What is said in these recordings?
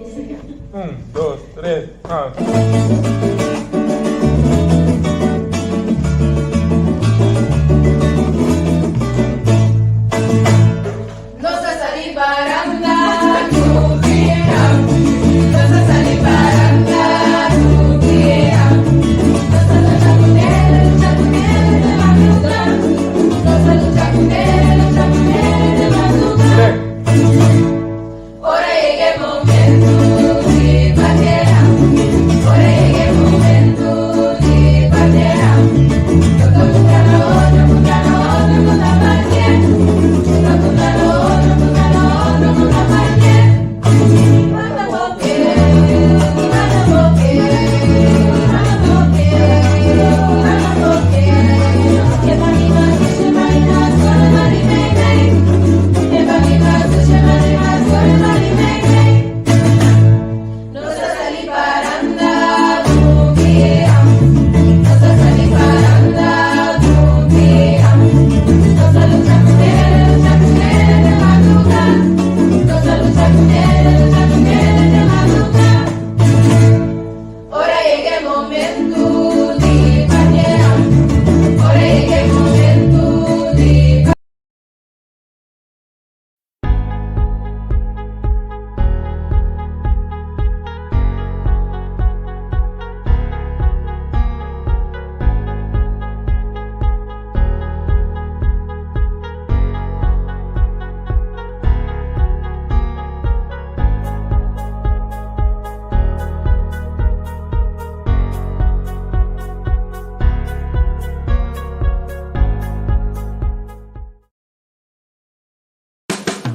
Dos, tres, Nossa saliparanda, tuqueira. Nossa saliparanda, tuqueira. Nossa luchacuneira, de madrugada. Nossa luchacuneira, de madrugada. Ora é momento de bandeira. Ora é momento de bandeira. Todo mundo na outra, mundo na outra, mundo na bandeira.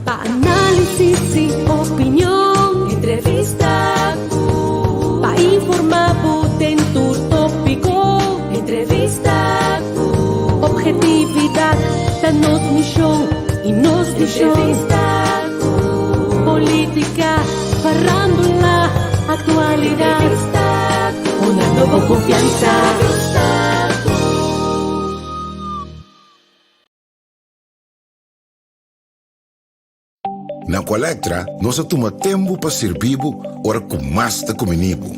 Análisis y opinión, entrevista para informar potente tópico, entrevista objetividad, la notición y nos entrevista política, farándula, actualidad, una nueva confianza. Na Colectra, nós toma tempo para servir ora com mais de comunico.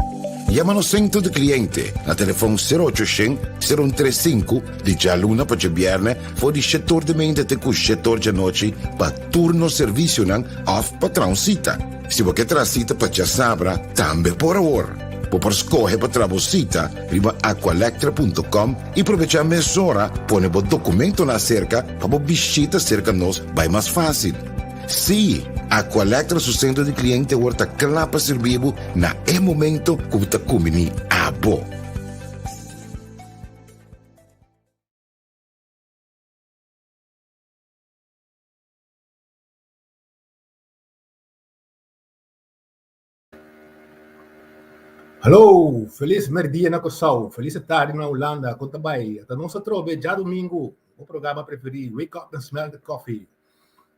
Llama no centro de cliente na telefone 0800-035 de jaluna para viernes for de setor de mente até com setor de noite para turno serviço não off para transita. Se você transita para já sabra, também por hora. Por escolher para trabalhar, riba aqualectra.com e aproveitar a mesura, põe o documento na cerca para visita cerca nós vai mais fácil. Sim, a Colectra su centro de cliente horta clapa servivo na momento que está comini abo. Hallo, feliz merdia na Kosovo, feliz tarde na Holanda, conta bem. Até nós trove já domingo, o programa preferido, Wake Up and Smell the Coffee.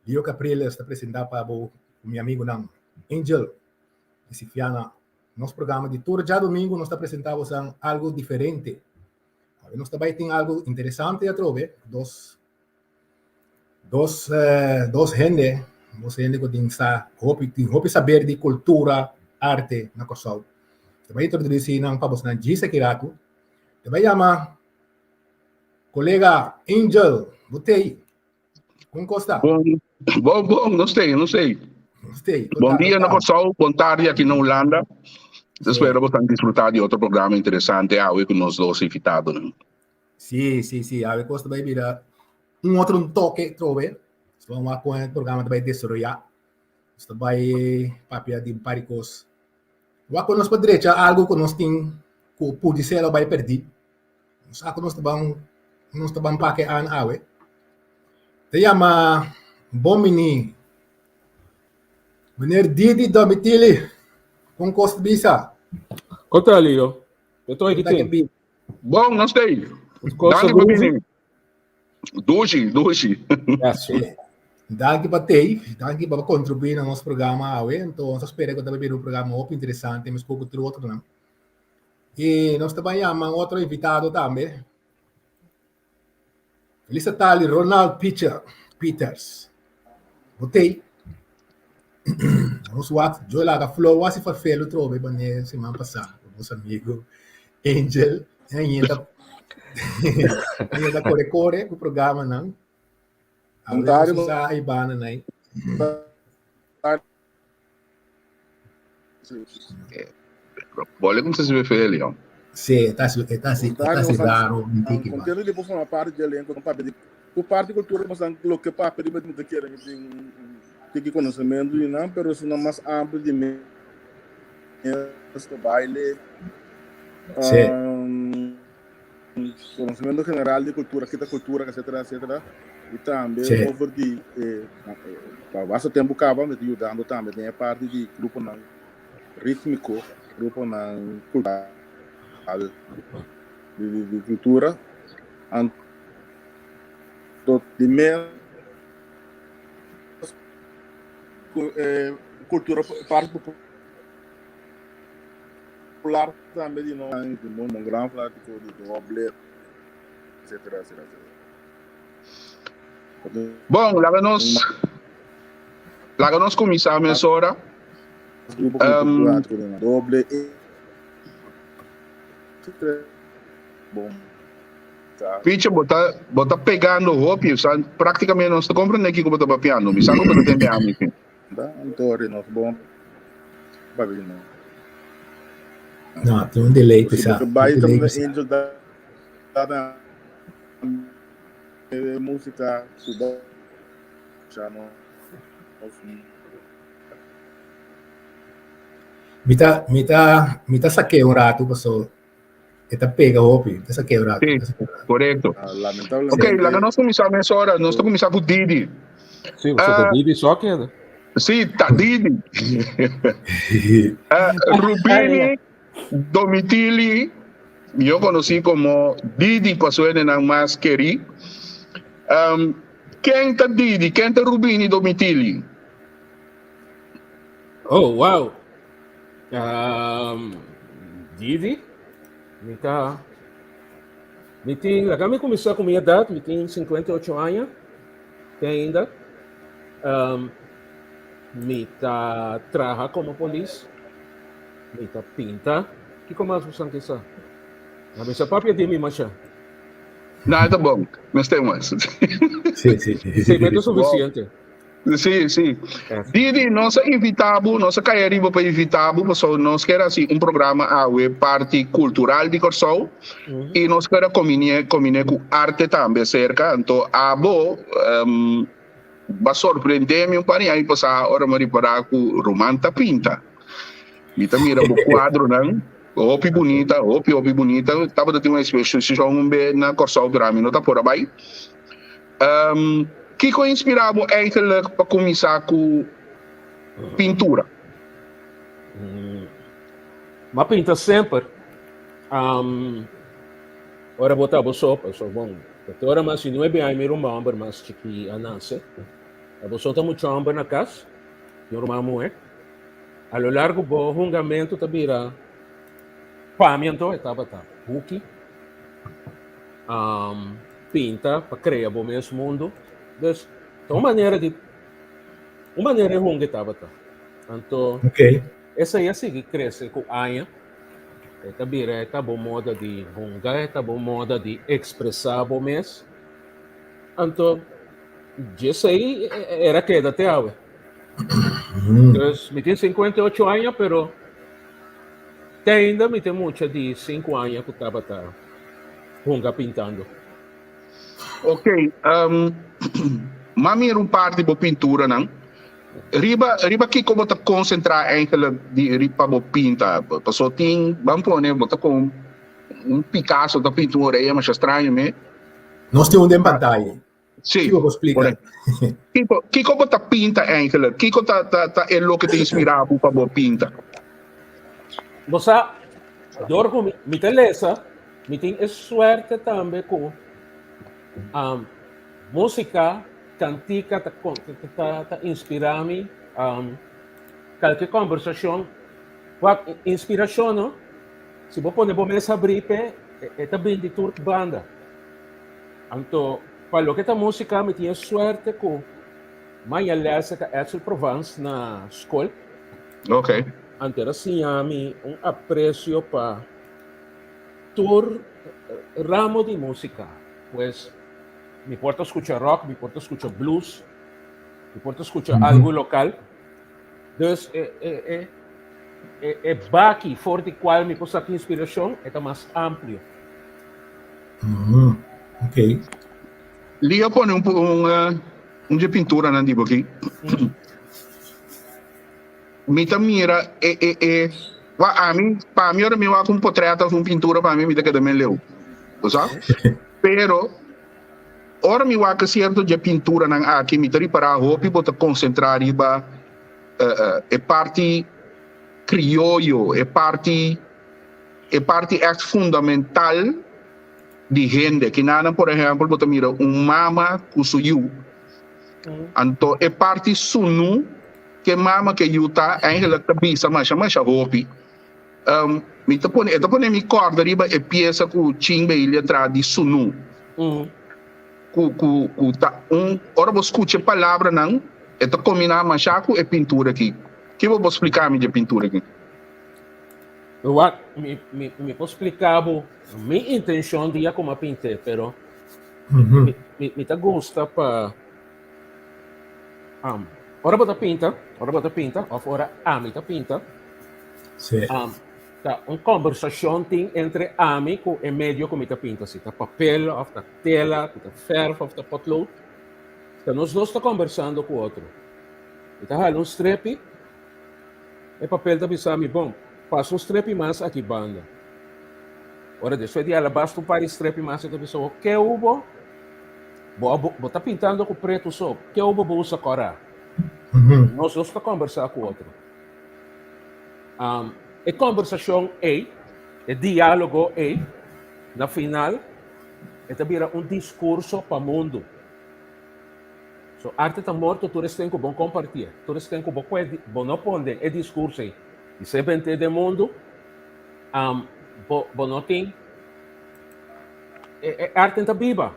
Dio Capriles está apresentado para o meu amigo não, Angel, esse fiana. Nosso programa de tour já domingo nós está apresentando algo diferente. Nós também tem algo interessante a trover, dos gente que tem saber de cultura, arte na Kosovo. Também introduzir não para você na Gisa Kirato. Também chama colega Angel, botei. Como está? Bom, não sei. Bom dia na Kosovo, bom tarde aqui na Holanda. Espero que vocês desfrutar de outro programa interessante hoje com nós dois invitados. Sim. A ver, costa vai virar outro toque, trove. Vamos com o programa vai desarrollar. Isto vai papel de paricos. Vamos com nós para direita, algo que nós tem que pode ser vai perder. Nós estamos paque an awe. Te chama Bomini. Meneer Didi Domitili, com Costa Bisa. Conta ali, ó. Eu tô aqui tem. Bom, não sei. Costa Bomini. Dushi. Danke para contribuir no nosso programa. Então, eu espero que também um programa muito interessante, mas pouco outro não. E nós também chamamos outro invitado também. Feliz tarde, Ronald Peters. Botei. Eu lá flow assim foi feio trove banhe semana passada com meus amigos Angel ainda ainda corre o programa não. Ontário Usar a Ibana né. Boleh como se vê feio, Sim, tá se raro, Contendo depois uma parte de elenco no papel. O parte de cultura bastante lo que papel de muito que tem conhecimento e não, pero se não mais amplo de este baile. Conhecimento general de cultura, etc. E também over de para bastante tempo acaba me ajudando também tem a parte de grupo não rítmico, grupo não cultural de cultura de meia cultura parte popular também de nós de um grande plástico de doble etc. Bom, lá nós começamos agora. Doble bom. Picha bota pegando roupa, praticamente nós estamos comprando aqui como bota piano, me sabe como tem piano aqui. Da, então nós bom. Babi não. Não, tem um delay pessoal. Vai também Angel da música suba já não. Mita saquei um rato, passou. Eta pega hopi, essa saquei um rato. Sim, correto. Lamentablemente. Ok, lá nós começamos agora, nós estamos começando com Didi. Sim, você com Didi só que ainda. Sim, tá Didi. Rubini Domitili, eu conheci como Didi, passou ele na Masqueri. Quem tá Didi? Quem tá Rubini Domitili? Oh, wow. Didi, me começou com minha idade, me tem 58 anos, tem ainda. Me trabalha como polícia, me pinta, que como as pessoas que são. A minha própria de mim, macha. Não, tá bom, mas tem mais. Sim. Segmento suficiente. Sim. Didi, nós invitamos, nós queremos para invitamos, mas nós queremos assim um programa a parte cultural de Corsol e nós queremos combinar com arte também cerca, então a vai surpreender-me um pouquinho aí passar hora me reparar com Romanta Pinta. Me mira o quadro não, opi bonita, tava de uma exposição na Corsol Grammy, não tá por aí. Que foi inspirado eigenlijk para começar com pintura? Mas pinta sempre. Ora botava sopa, só bom. Agora mas não é bem aí meu irmão, mas que a nasce. A pessoa está muito chamando na casa, meu irmão é. A lo largo do julgamento tá vira pamento, estava buki. Pinta para criar o mesmo mundo. Então, uma maneira de runga estava tá. Então, essa aí assim que cresce com a anha. Esta vira esta boa moda de runga, esta boa moda de expressar o mês. Então, isso aí era que da teaua. Então, me tem 58 anos, pero ainda me tem muita de 5 anos que estava runga pintando. Ok, mami era parte da pintura, não? Riba que como tá concentrar eigenlijk de riba bo pinta, passou tem, vamos pôr, né, botar com Picasso da pintura aí, mas estranho, né? Nós temos um pantalla. Sim. Que eu vou explicar. Que como tá pinta eigenlijk? Que como tá é o que te inspirava para bo pinta? Você, dorgo me telesa, me tem sorte também com música cantica tá inspirando qualquer conversação, inspiração, não? Se você põe mesa bripe, é também de turc banda. Então, para que esta música me tinha sorte com Maya Lessa que é Provence na escola, Ok. Antes assim, a mim um aprecio para todo ramo de música. Pues, me importa escuchar rock, me importa escuchar blues, me importa escuchar algo local. Entonces, baque for de qual me possa aqui inspiração é mais amplo. Ok. Lia pone um de pintura na dibo aqui. Mita mira wa ami pa mi ora mi wa com portreto com pintura para mim me que também leu. Sabe? Pero ora mi wa que certo de pintura nang aqui mi tari para hopi bota concentrar iba e parte criollo, e parte echt fundamental de gente que nada, por exemplo, bota mira mama kusuyu. Anto e parte sunu que mama que yuta eigenlijk tabi sama hopi. Mi tapone mi corda riba e pieza ku chingbe ilha tra di sunu. Ora vou escutar a palavra não, é to combinar machaco e pintura aqui. Que vou explicar de pintura aqui? Me posso explicar minha intenção de como pintar, pero me tá gosta para ora bota pinta, ou ora me tá pinta. Sim. Tá conversação tem entre ami com e meio como tá pinta, se tá papel, ou tá tela, tá ferro, ou tá potlood. Então nós dois tá conversando com o outro. E tá um strep e papel tá bisami bom. Passa um strep mais aqui banda. Ora depois de ela basta um par de strep mais da pessoa que ubo. Tá pintando com preto só. Que ubo usa cora. Nós dois tá conversando com o outro. E conversação é diálogo na final, vira um discurso para o mundo. So, arte está morto, tu tem que bom compartilhar, tu tem que bom não pode é discurso aí. E se vende do mundo, bom não tem, arte está viva.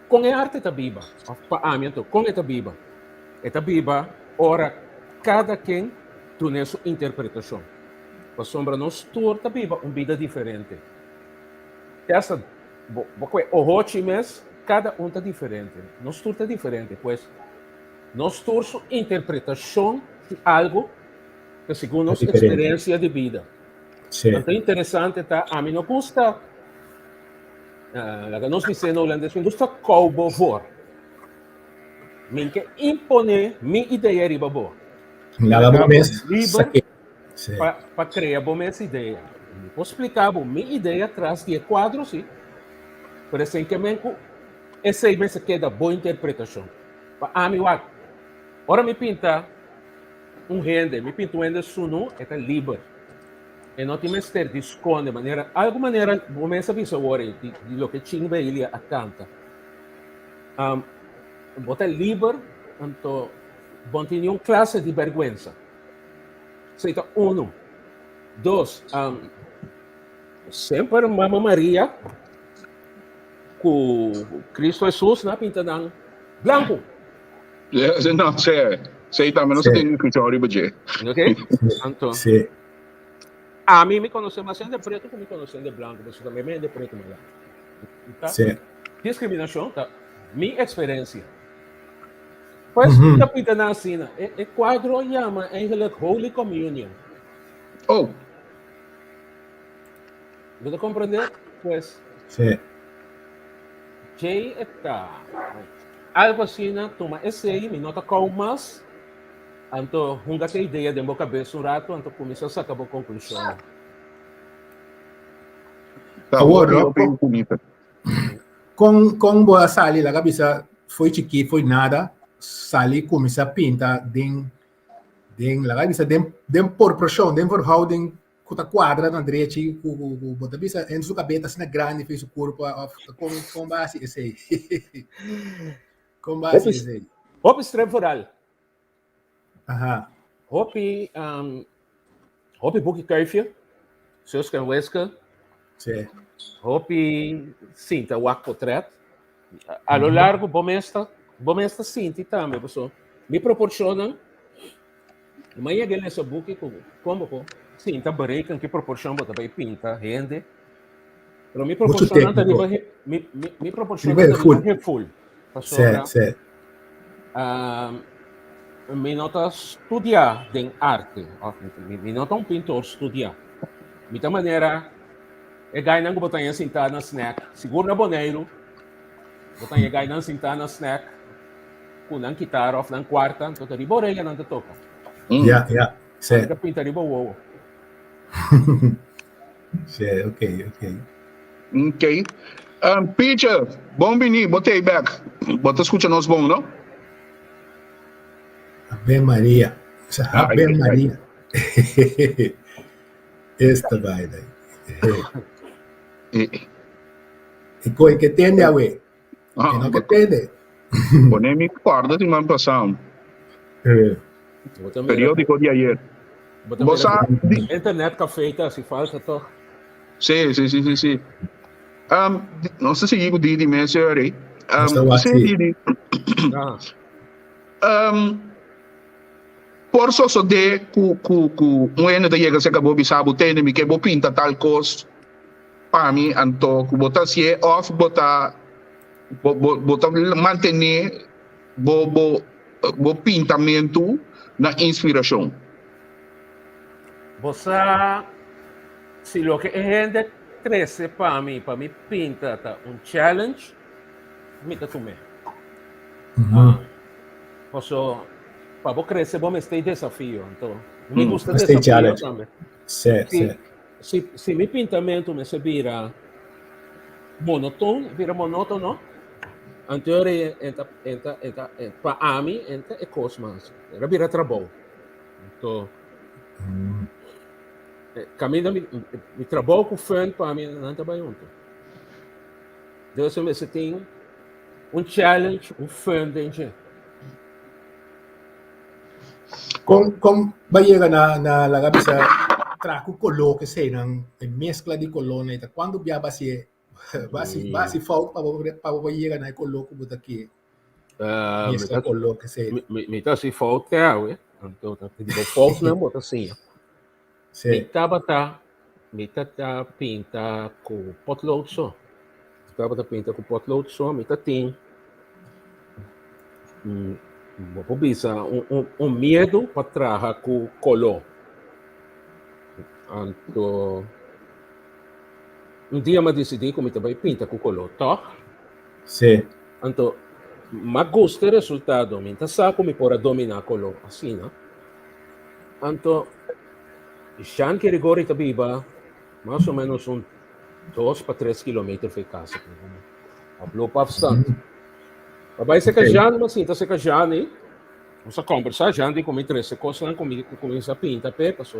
Com a arte está viva, para mim, com está viva. Está viva, ora, cada quem tem sua interpretação. A sombra nos torta viva uma vida diferente. Essa, o rotimes, cada um está diferente. Nos torta diferente, pois nos torta interpretação de algo que segundo nossa experiência de vida. Então, interessante, tá? A mim não custa, nós dizemos holandês, não custa cowboy vor. Mim que impone minha ideia riba boa. Para criar boa ideia. Posso explicar minha ideia atrás de quadro, sim. Por isso que essa aí me queda boa interpretação. Para mim, ora me pinta me pinta um rende sunu, é livre. E não tem mais ter de esconde maneira, alguma maneira, começa a ver de lo que tinha ele a canta. Bota livre, então, bom tinha uma classe de vergüenza. Seita, 1, 2, sempre Mama Maria com Cristo Jesus na pinta ng blanco. Não, sei também não sei o que eu riba de. Ok? Então, a mim me conhece mais de preto que me conhece de branco, mas também me de preto mais. Tá? Discriminação, tá? Minha experiência. Pois, a pinta na cena, é quadro chama eigenlijk Holy Communion. Oh. ¿Puedo comprender? Pues, Jay está algo assim, toma esse aí, me nota com mais, então, junga essa ideia de boca cabeça um rato, então começa a sacar a conclusão. Agora, com boa sali, a cabeça foi chique, foi nada. Sali começa a pintar den la cabeça den proporção, den verhouding com a quadra na direita com bota bisa em sua cabeça assim grande fez o corpo com base esse aí. Com base esse aí. Hopi estrutural. Aha. Hopi book curfew. Seus que weska. Sim. Hopi cinta wak portrait. A lo largo bomesta cinta também, pessoal. Me proporcionam Mas eu ganhei essa book como sim, tá bereiken que proporção bota vai pinta, rende. Pero me proporciona também me proporciona também full. Certo. Me nota estudar em arte. Me nota pintor estudar. De tal maneira, é ganhar que botar sentar na snack, segura boneiro, botar ganhar sentar na snack, com uma guitarra ou na quarta, então de borelha não te toca. Certo. Pinta de boa. Certo, ok. Peter, bom venir, botei back. Bota escuta nós bom, não? Ave Maria. Ave Maria. Esta vaina. E coi que tende a we. E não que tende. Ponemi corda de man passam. Periódico de ayer. Você internet café tá se falta to. Sim. Não sei se digo Didi Messi, Didi. Por so de ku um ano da chega se acabou bisabo tende me que bo pinta tal coisa para mim anto ku botar se off botar manter bo pintamento na inspiração. Você se lo que gente cresce para mim pinta tá challenge me tá tume. Posso para você crescer bom este desafio então me gusta desafio também. Certo. Se me pintamento me se vira monótono, anterior para mim é cosmos, era vira trabalho. Então caminho me trabalho com fã para mim não tá bem junto. Deus me se tem challenge, fã dentro. Como vai chegar na cabeça trago color que sei não mescla de color né quando via base falta para chegar na color como daqui mescla color que sei me tá se falta então tá digo falta não bota assim me tá pinta com potlood só pinta com potlood só me tá tem vou bisa medo para trabalhar com color. Então, dia eu decidi que eu vai pintar com color, tá? Sim. Então, mas gostei do resultado, então sabe como para dominar color assim, né? Então, já que rigor está viva, mais ou menos 2 para 3 quilômetros de casa, a blow bastante. Vai ser que já não assim, tá se que já nem você conversar já nem com interesse coisa comigo começa a pintar pepa só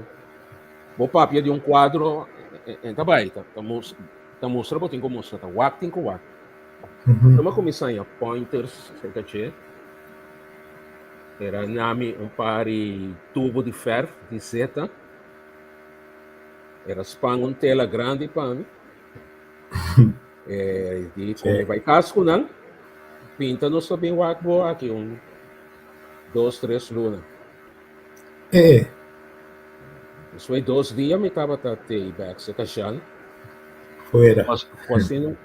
vou papia de quadro tá bem tá mostra botin como mostra tá wacting com wact então começar a pointers sei que era nami par de tubo de ferro de seta era span tela grande para mim de como vai casco não pinta não sabe wact boa aqui 2, 3 lunas. Isso foi 2 dias, me estava até back se cachando. Fora.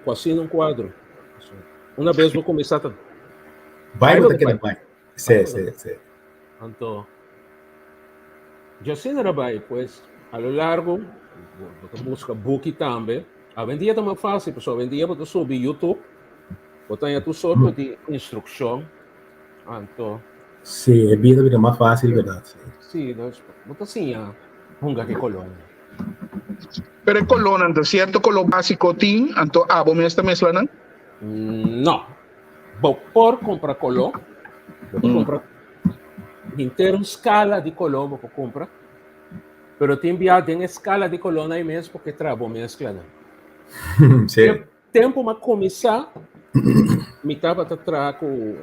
Quase num quadro. Uma vez vou começar a... Vai. Sim. Então, já sei era vai, pois, a lo largo, vou buscar book também. A vendia também fácil, pessoal. Vendia, vou subir YouTube. Vou ter tu sorte de instrução. Então... Sim, é vida mais fácil, verdade. Sim, muito assim, hunga que colônia. Pero colônia, então, certo color básico tem, então, vou mescla, não? Não. Vou por comprar color, vou comprar inteiro escala de color, vou comprar, pero tem enviado em escala de color aí mesmo, porque trabo mescla, não? Sim. Tempo para começar, me estava atrás com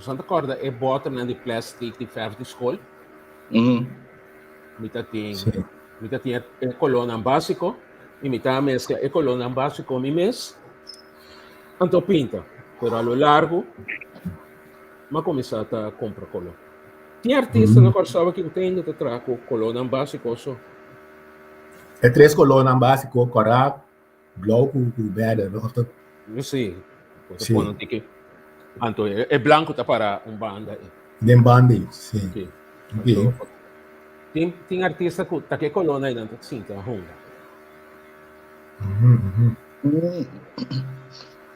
Santa corda é bota de plástico de ferro de escola. Me tinha colônia básico e me tá mescla colônia básico mi mês. Então pinta, pero a lo largo, mas começar a comprar color. Tinha artista no Corsava que tem de traco coluna básico só. É 3 colunas básicas, corap, bloco, verde, rosto. Sim. Sim. Põe que Anto é branco tá para banda. Den bandi, sim. Okay. Ok. Tem artista que tá que coluna aí dentro, sim, tá runga.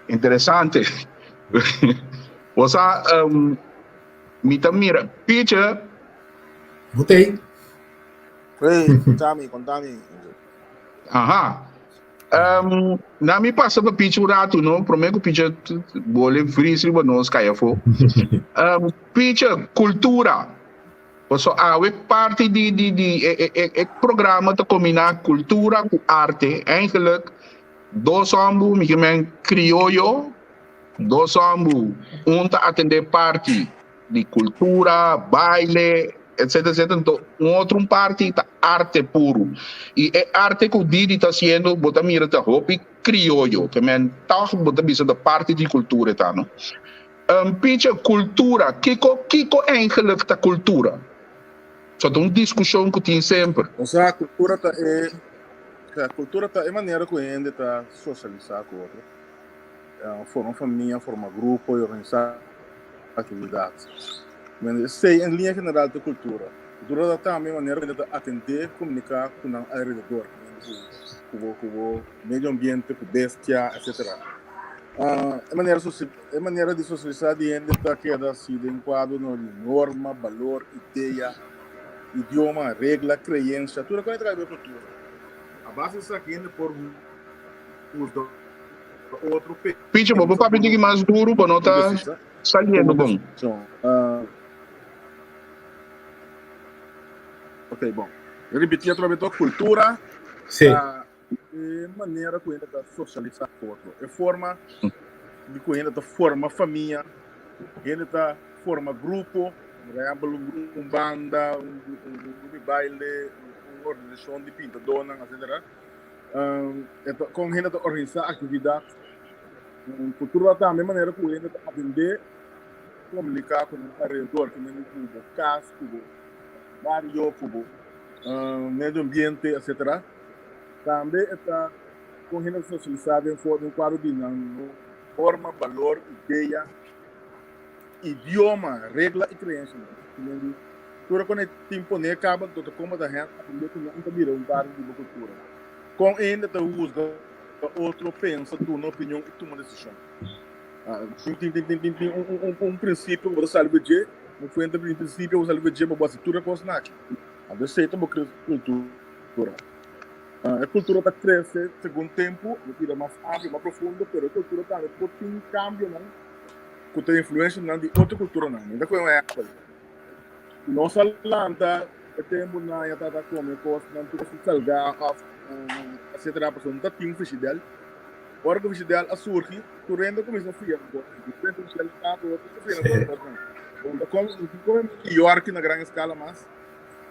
Interessante. Você me mira, picture. Botei. Ei, contame. Aha. Na mi passa para picture rato, não? Prometo picture bole frisri ba nós caia fo. Picture cultura. Você é parte de programa te combinar cultura com arte. Eigenlijk dois ambu, me chamam criollo, dois ambu, tá atender parte de cultura, baile, etc, etc. Então, outro parte da arte puro. E é arte que o Didi está sendo, bota mira da roupa criollo, que men tá bota bisa da parte de cultura tá, no. Pitje cultura, kiko eigenlijk da cultura. Só tem uma discussão que tem sempre. Ou seja, a cultura tá é maneira que a gente tá socializar com o outro. Forma família, forma grupo e organizar atividades. Mas sei em linha general da cultura. A cultura tá a mesma maneira que a gente atender, comunicar com o alrededor, com o meio ambiente, com bestia, etc. É maneira de socializar de gente tá queda assim de enquadro no norma, valor, ideia, idioma, regra, crença, tudo que a gente vai ver cultura. A base disso aqui é por uso outro Pitje, vou para pedir mais duro, para não tá saliendo bom. Ok, bom. Eu repeti outra vez, cultura. Sim. É maneira que a gente está socializar com o outro. É forma de que a gente está forma família, a gente está forma grupo, por exemplo, banda, de baile, uma organização de pintadona, etc. Com a gente está organizar atividades. Cultura está a mesma maneira que a gente está atender, comunicar com o alrededor, com o casa, com o barrio, com o meio ambiente, etc. Também está com a gente socializar em quadro de forma, valor, ideia, idioma, regra e crença. Tudo quando é tempo nem acaba, todo como da gente aprender que não vira parte de cultura. Com ainda te usa outro pensa, tu uma opinião e toma decisão. Tem princípio você sabe de, no fundo do princípio você sabe de, mas você tudo coisa naque. A receita é cultura. A cultura está crescendo segundo tempo, de mais amplo, mais profundo, mas a cultura está em cambio, não? Que tem influência de outra cultura, não. Ainda que é coisa. Nossa lanta, tempo na ya tá como coisa, não tudo se salga, etc. A pessoa não está tem festival. Ora que o festival a surgir, tu renda começa a fiar, diferente do festival tá, outro festival. Então, como New York na grande escala, mas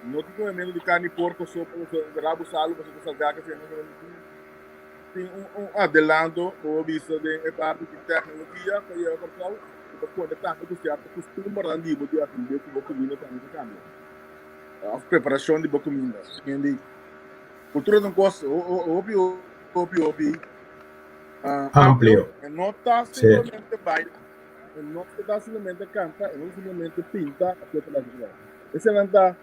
não tem menos de carne porco só para rabo salo, para você salgar que tem adelanto ou vista de parte de tecnologia que é portal, que pode estar com certo costume randido de atender com comida também de câmbio. A preparação de comida, entende? Cultura não gosta, óbvio, amplio. Não está simplesmente baile, não está simplesmente canta, não simplesmente pinta, etc. Esse não está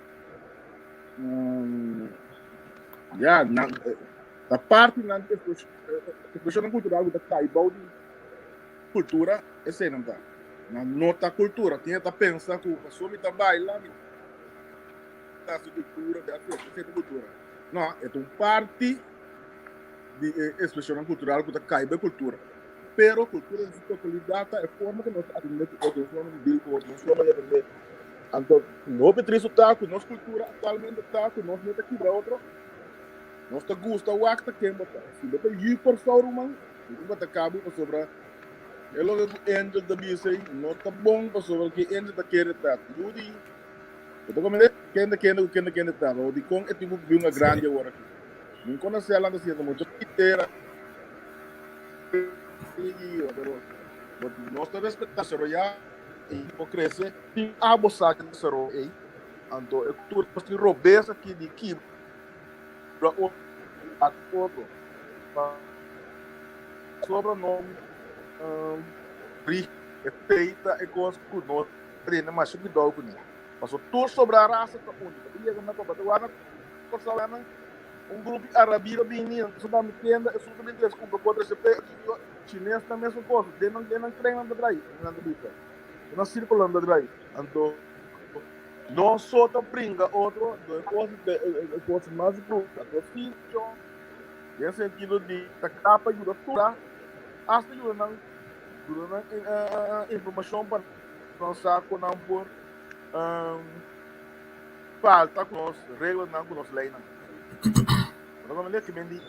a parte da expressão cultural da Taibau de cultura, esse não está. Na nota cultura, tinha que pensar que a pessoa está bailando, da cultura, da cultura. Não, é uma parte de expressão cultural que cai da cultura. Pero cultura de totalidade é forma que nós atendemos outros formas de vida, outros formas de aprender. Então, não Patrício está com nossa cultura atualmente está com nós não aqui para outro. Nós está gosta o acta que botar. Se botar ir por fora mano, botar cabo para sobrar. É logo angel da bisa, não está bom para sobrar que angel da querer estar. Judi. Eu tô comendo quem está. O de com é tipo de uma grande agora. Não conhece ela da ciência muito inteira. Nós está respeitando a já e por crescer tem a bossa que será aí Então, eu tudo assim robês aqui de que para o todo. Sobrenome feita e coisa que nós treina mais que dá o que passou tudo sobre a raça da única dia na Copa do Ano grupo árabe vindo isso dá me tenda isso também tem com contra CP chinês também são coisas de não treina da daí na bita não circulando da daí então não só tá brinca outro coisa mais pro do filho em sentido de tá capa ajuda tudo hasta ajuda não informação para lançar com não por falta com as regras não com as leis não maneira que vem de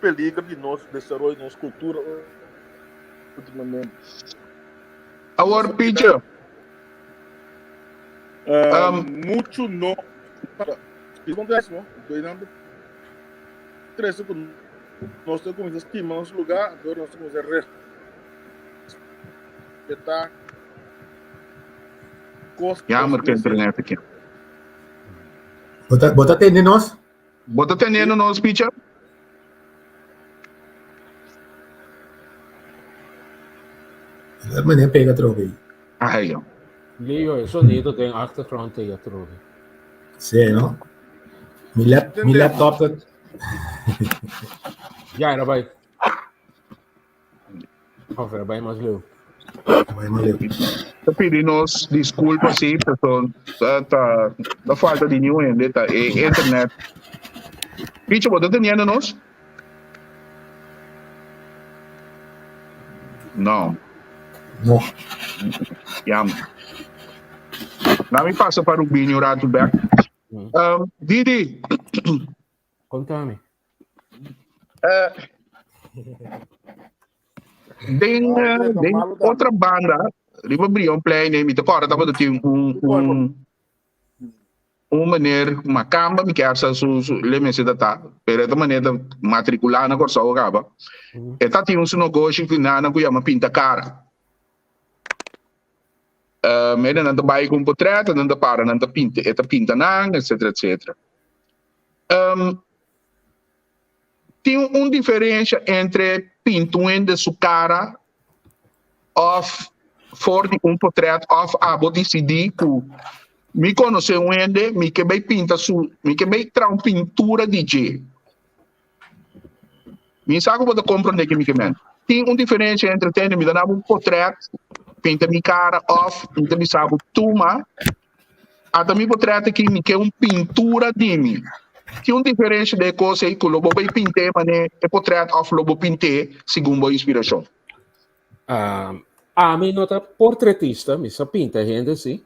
peligro de nosso desenvolvimento de nossa cultura ultimamente Agora, Peter, muito não acontece não doidando três segundos nós temos estima nosso lugar agora nós temos respeitar jammer que internet aqui. Bota atender nós? Bota atendendo nós, Peter. Mas nem pega trove aí. Aí, ó. Leo, o sonido tem achtergrond aí, trove. Sim, não? Mi laptop. Já era vai. Era bem mais Leo. Eu pedi nós desculpa sim, pessoal. Da falta de nenhum tá internet. Peter, bota atendendo nós? Não. Não. Jammer. Não me passa para o Binho Rattleback. Didi. Contame. Tem outra banda, Riba Brion Play, né? Me decora, tava do time maneira, uma camba, me quer sa su lemesse da tá, pero da maneira matricular na corsa o gaba. E tá tinha um negócio que na cuya pinta cara. Meda nanda bai com portrait, nanda para, nanda pinta, eta pinta nang, etc, etc. Tem uma diferença entre pintuin de sua cara of for um portrait of abo decidir que me conhece um ende, me que vai pinta su, me que vai tra pintura DJ. Me sabe como compreender que me que men. Tem uma diferença entre ter me dar um portrait, pinta minha cara off, pinta me sabe tuma, até me portrait que me que pintura de mim. Que uma diferença de coisa aí que o lobo vai pintar, mas é portrait of lobo pintar segundo a inspiração. Me nota portretista, me só pinta gente assim.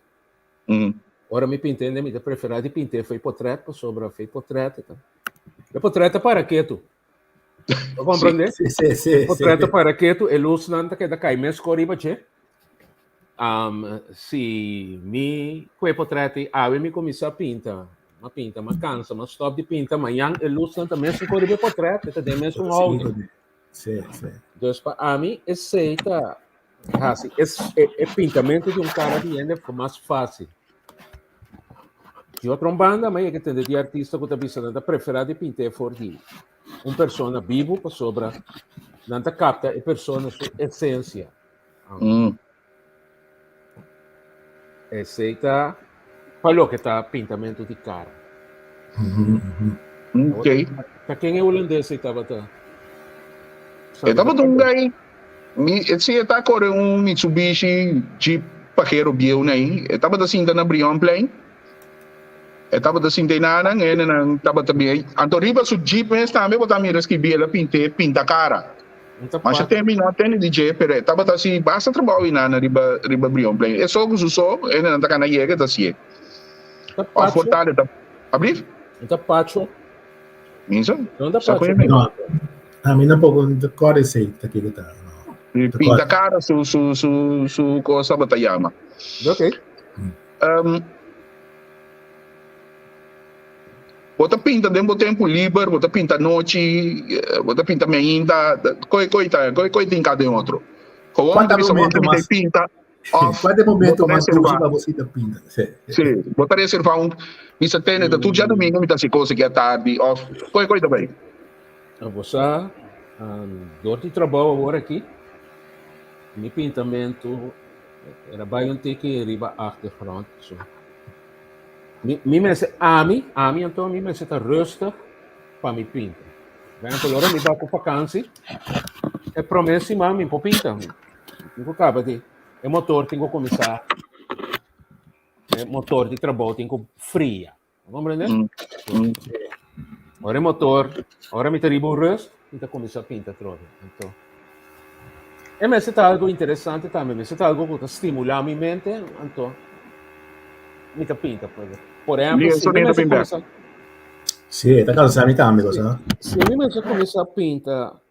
Ora me pintei, me preferi de pintar foi portrait, sobre foi portrait. O portrait para quê tu? Vou compreender? Sim. Portrait para quê tu? É luz nanta que da cai mes coriba che. Se me com portrait, me começa a pintar. Ma pinta, ma cansa, ma stop de pinta, ma yang é luz nanta mesmo coriba portrait, tá de mesmo áudio. Sim. Então, para mim, aceita. Assim, é pintamento de cara de ainda fica mais fácil. De outra banda, mas é que tem de artista que está pensando, prefere de pintar for de persona vivo para sobra, não capta a persona sua essência. Aceita, falou que está pintamento de cara. Ok. Para quem é holandês, estava tá? Estava um guy. Se está com Mitsubishi Jeep Pajero Biel aí, estava assim na Brion Plain. Estava assim tem nada, não estava também. Então riba su Jeep mas também botar miras que biela pinta cara. Mas até mim não tem DJ, pero estava assim basta trabalho na riba Brion Plain. É só que só, não está na yega da sie. A fortaleza tá abrir? Então pacho. Minsa? Não dá pacho. Não. A mim não pode decorar isso aí, tá aqui que tá. Pinta cara su cosa batayama. Ok. Bota pinta dentro do tempo livre, bota pinta noite, bota pinta ainda, coi tem cada outro. Como Quanto você pinta, Of, Quando é momento, bota mas reservar. para você da pinta. Sim, bota reservar misa tene, tu já domingo, me tá se coisa que é tarde, of, coisa bem. Você, door de trabalho agora aqui, meu pintamento era bem um tique riba achtergrond. So. Mi mensen ami então mi mensen tá rustig para me pinta. Vem agora me vai com vakantie. É promessa mami para pinta. Não acaba de. É motor tem que começar. É motor de trabalho tem que fria. Vamos entender? Ora é motor, ora me terrible rust, então começa a pintar troca. Então, é mas é algo interessante também, mas é algo que estimula a minha mente, então, me pinta, por exemplo, se me começa, Sì, da casa siamo in amico, sa? se me começa a pintar,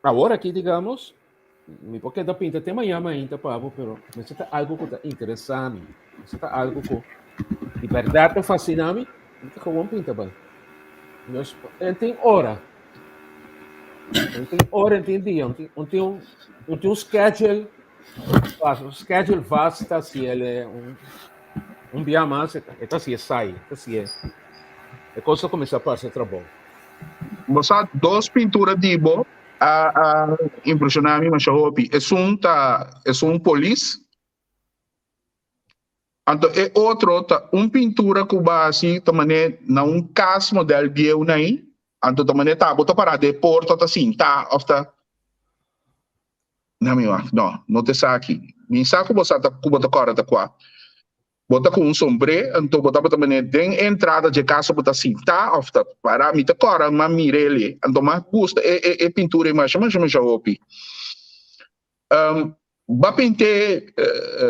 agora aqui, digamos, me porque da pinta tem amanhã ainda, pavo, mas é algo que está interessante, mas é algo que de verdade fascina me, então como pinta, bem. Tem hora. Tem hora, tem dia. Tem um schedule. O schedule vasta se ele é um dia mais. Então, se sai. É coisa começar a fazer trabalho. Você duas pinturas de bo a impressionar me mas é um polícia. Então, é outro, pintura que base também na caso modelo de eu nem, então também tá, bota para de porta assim, tá, ofta. Não te saque. Me saco você tá com bota cara da qua. Bota com sombre, então bota também tem entrada de casa bota assim, tá, ofta para me tá cara, mas mirele, então mas custa é pintura mais já opi. Ba pinte,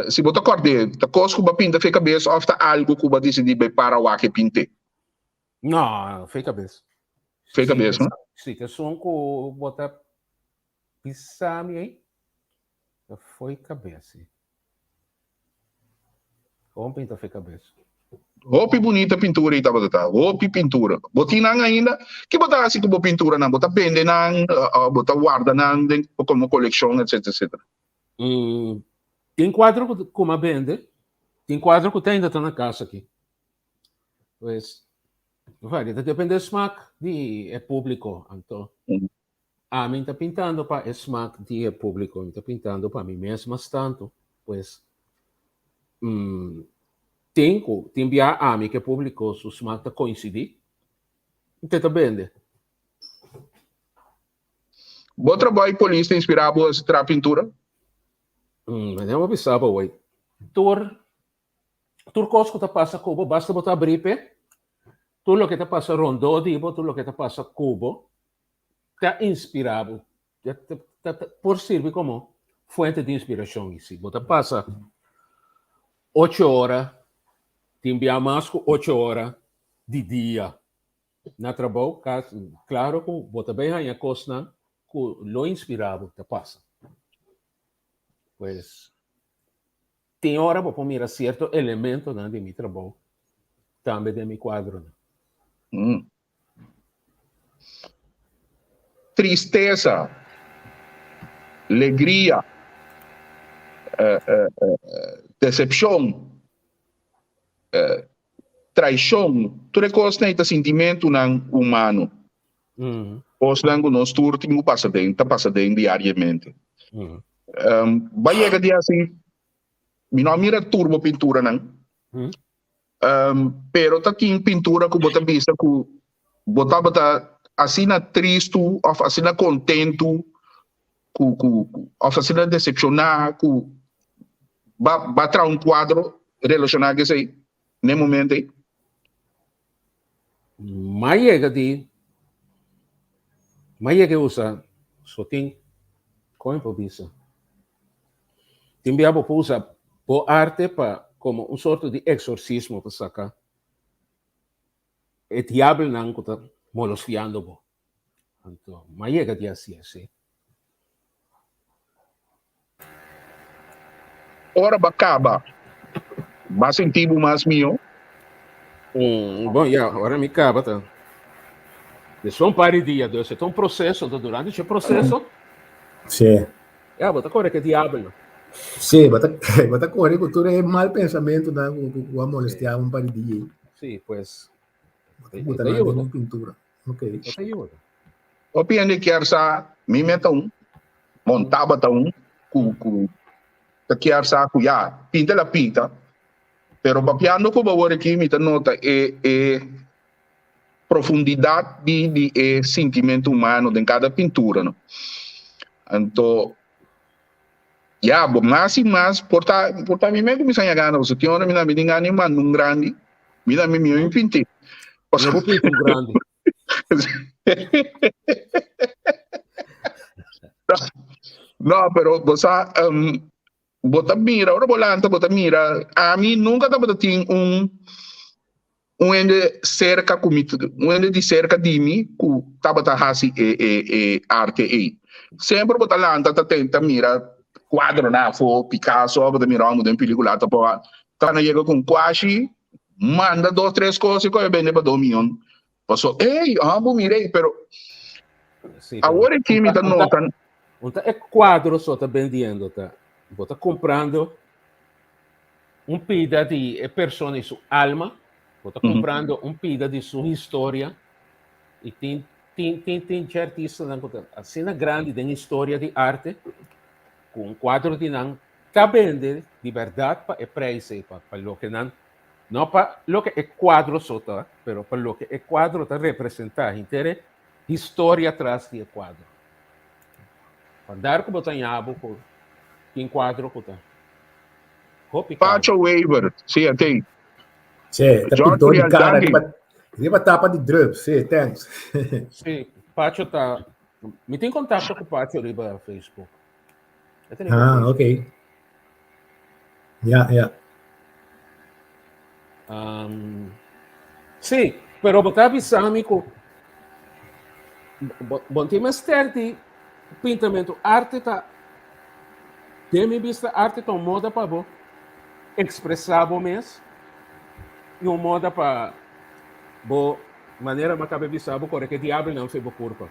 se botar corda, a coisa que ba pinte fica cabeça, ou algo que ba decidi para o que pinte. Não, foi cabeça. Foi cabeça, né? Sim, que som que botar pisame aí, foi cabeça. Como pinta foi cabeça. Roupa bonita pintura e tá. Roupa pintura. Botinang ainda, que botar assim como pintura não, botar pende não, botar guarda não, como coleção, etc. Tem quadro que uma vende, tem quadro que ainda está na casa aqui. Pois, vai, depende do smack de público, então. A mim está pintando para smack de público, está pintando para mim mesmo tanto, pois. Tem que enviar a mim que é público, o smack está coincidir, então tá vende. Bom trabalho polícia inspirado a essa pintura. Mas eu pensava, ué, tur coisa que tá passa cubo, basta botar bripe, tudo o que tá passa rondó, dibo, tudo o que tá passa cubo, tá inspirado, por servir como fonte de inspiração, isso. Bota passa 8 horas, te envia mais que 8 horas de dia na trabalho, claro que bota bem aí a coisa, que lo inspirado te passa. Pues, tem hora para mirar certo elemento de meu trabalho, também de meu quadro. Tristeza, alegria, decepção, traição, tudo é coisa que é sentimento não humano. Os lango nos turno passa bem diariamente. Vai de assim, não mira turbo pintura não. Pero tá aqui pintura que bota vista que bota assim na triste, ou assim na contento, ou assim na decepcionar, que batra quadro relacionado com isso aí, no momento aí. Mas usa, só tem como improvisa. Tem para usar por arte para como sorte de exorcismo para sacar. O diabo não está molosfiando. Então, mas é que assim. Ora acaba, vai sentir mais meu. Bom, agora me acaba, tá? É só par de dias, é um processo, durante esse processo. Sì. Bota agora que diabo. Sí, bata correr cultura é mal pensamento da com a molestia um par de dia. Sí, pues. Bota na ayuda. pintura. Ok. Te ayuda. O piano que sa mi meta montava ku que sa ku ya pinta la pinta. Pero pa piano ko ba wala ki mi nota profundidade de sentimento humano em cada pintura, não? Então, mais e mais, porta mim mesmo me sanha gana, você tinha me na me engane man num grande, me na me pinte. Eu pinto um grande. Não, pero você bota mira, ora volanta, bota mira, a mim nunca tava tinha ende cerca comigo, ende de cerca de mim, que tava hasi arte aí. Sempre bota lá, tenta mira quadro na fo Picasso, bota mira um de película, tá na chega com quase manda 2, 3 coisas que eu vende para 2 milhões. Passou, ei, amo mirei, pero Sí, agora que me tá notando. É quadro só tá vendendo, tá? Você comprando pida de persona e sua alma, você comprando pida de sua história e tem artistas assim grande de história de arte com quadro de não tá vende de verdade para preço para lo que não para lo que é quadro só tá, pero para lo que é quadro tá representar inteira história atrás de quadro. Andar com botar em abo por quem quadro botar. Pacho Weber, sim, até. Sim, tá pintou de cara, leva tapa de drop, sim, thanks. Sim, Pacho tá. Me tem contato com o Pacho ali no Facebook. Ok. Yeah. Sim, pero botar avisando com bom tem mais tarde pintamento arte tá de minha vista arte tá moda para bo expressar bo mês e uma moda para bo maneira mais cabe vista bo corre que diabo não foi bo curva.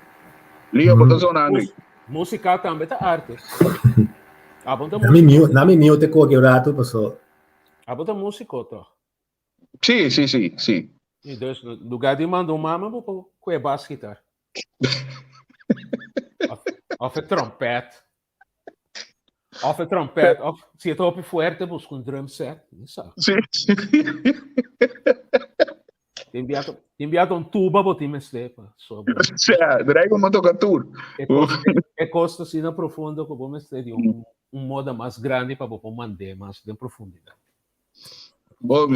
Lia bota zonando. Música também tá arte. Na minha te coagulato passou. Abota música tá. Sim. E Deus lugar de mandar mama bo com é bass guitar. Of trompete. Se eu op fuerte, busco drum set. Isso. Sim. Enviado tuba, botim estepa. Drego uma tocatura. Costa assim na profunda, que vamos ter de modo mais grande para você mandar mais de profundidade. Bom,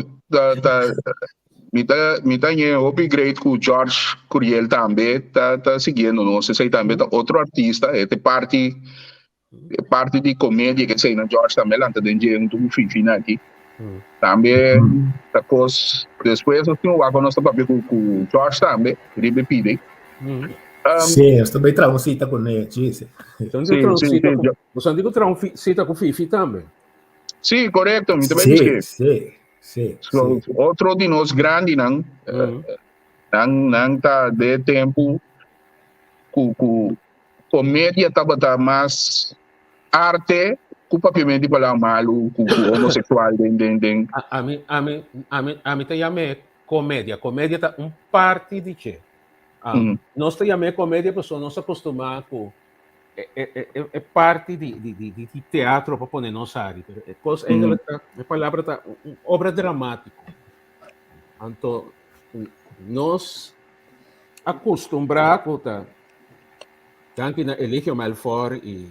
me tá em upgrade com o George Curiel também, tá seguindo, não sei se também tá outro artista, é parte de comédia que sei na George também lá tá dentro do fina aqui. Também tá depois eu tenho a nossa papel com o George também, ele pide. Sim, eu também trago cita com ele, sim. Então você não digo trago cita com Fifi também. Sim, correto, me também Sim. Outro de nós grande não tá de tempo com comédia tá mais arte com papiamento para malo com homossexual den a mim te chamei comédia tá parte de que nós te chamei comédia porque nós acostumamos com é parte de teatro para poner nossa área. A palavra está obra dramática. Então, nós acostumamos a tanto na Eligio Malfor e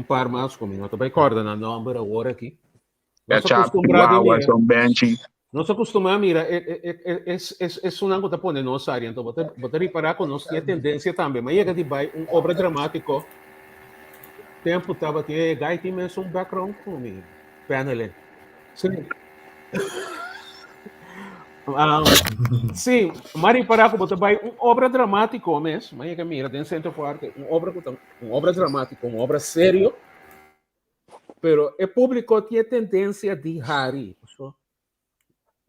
par mais como não estou bem recordando o nome agora aqui. Nós acostumamos a mirar é uma coisa para nossa área. Então, vou reparar que nós temos tendência também. Mas chega de obra dramática. Tempo estava te gai tem mesmo background comigo. Panel. Sim, mas reparar que você vai obra dramática mesmo. Mas chega mira, tem centro forte, obra dramática, uma obra séria. Pero o público tem tendência de Harry.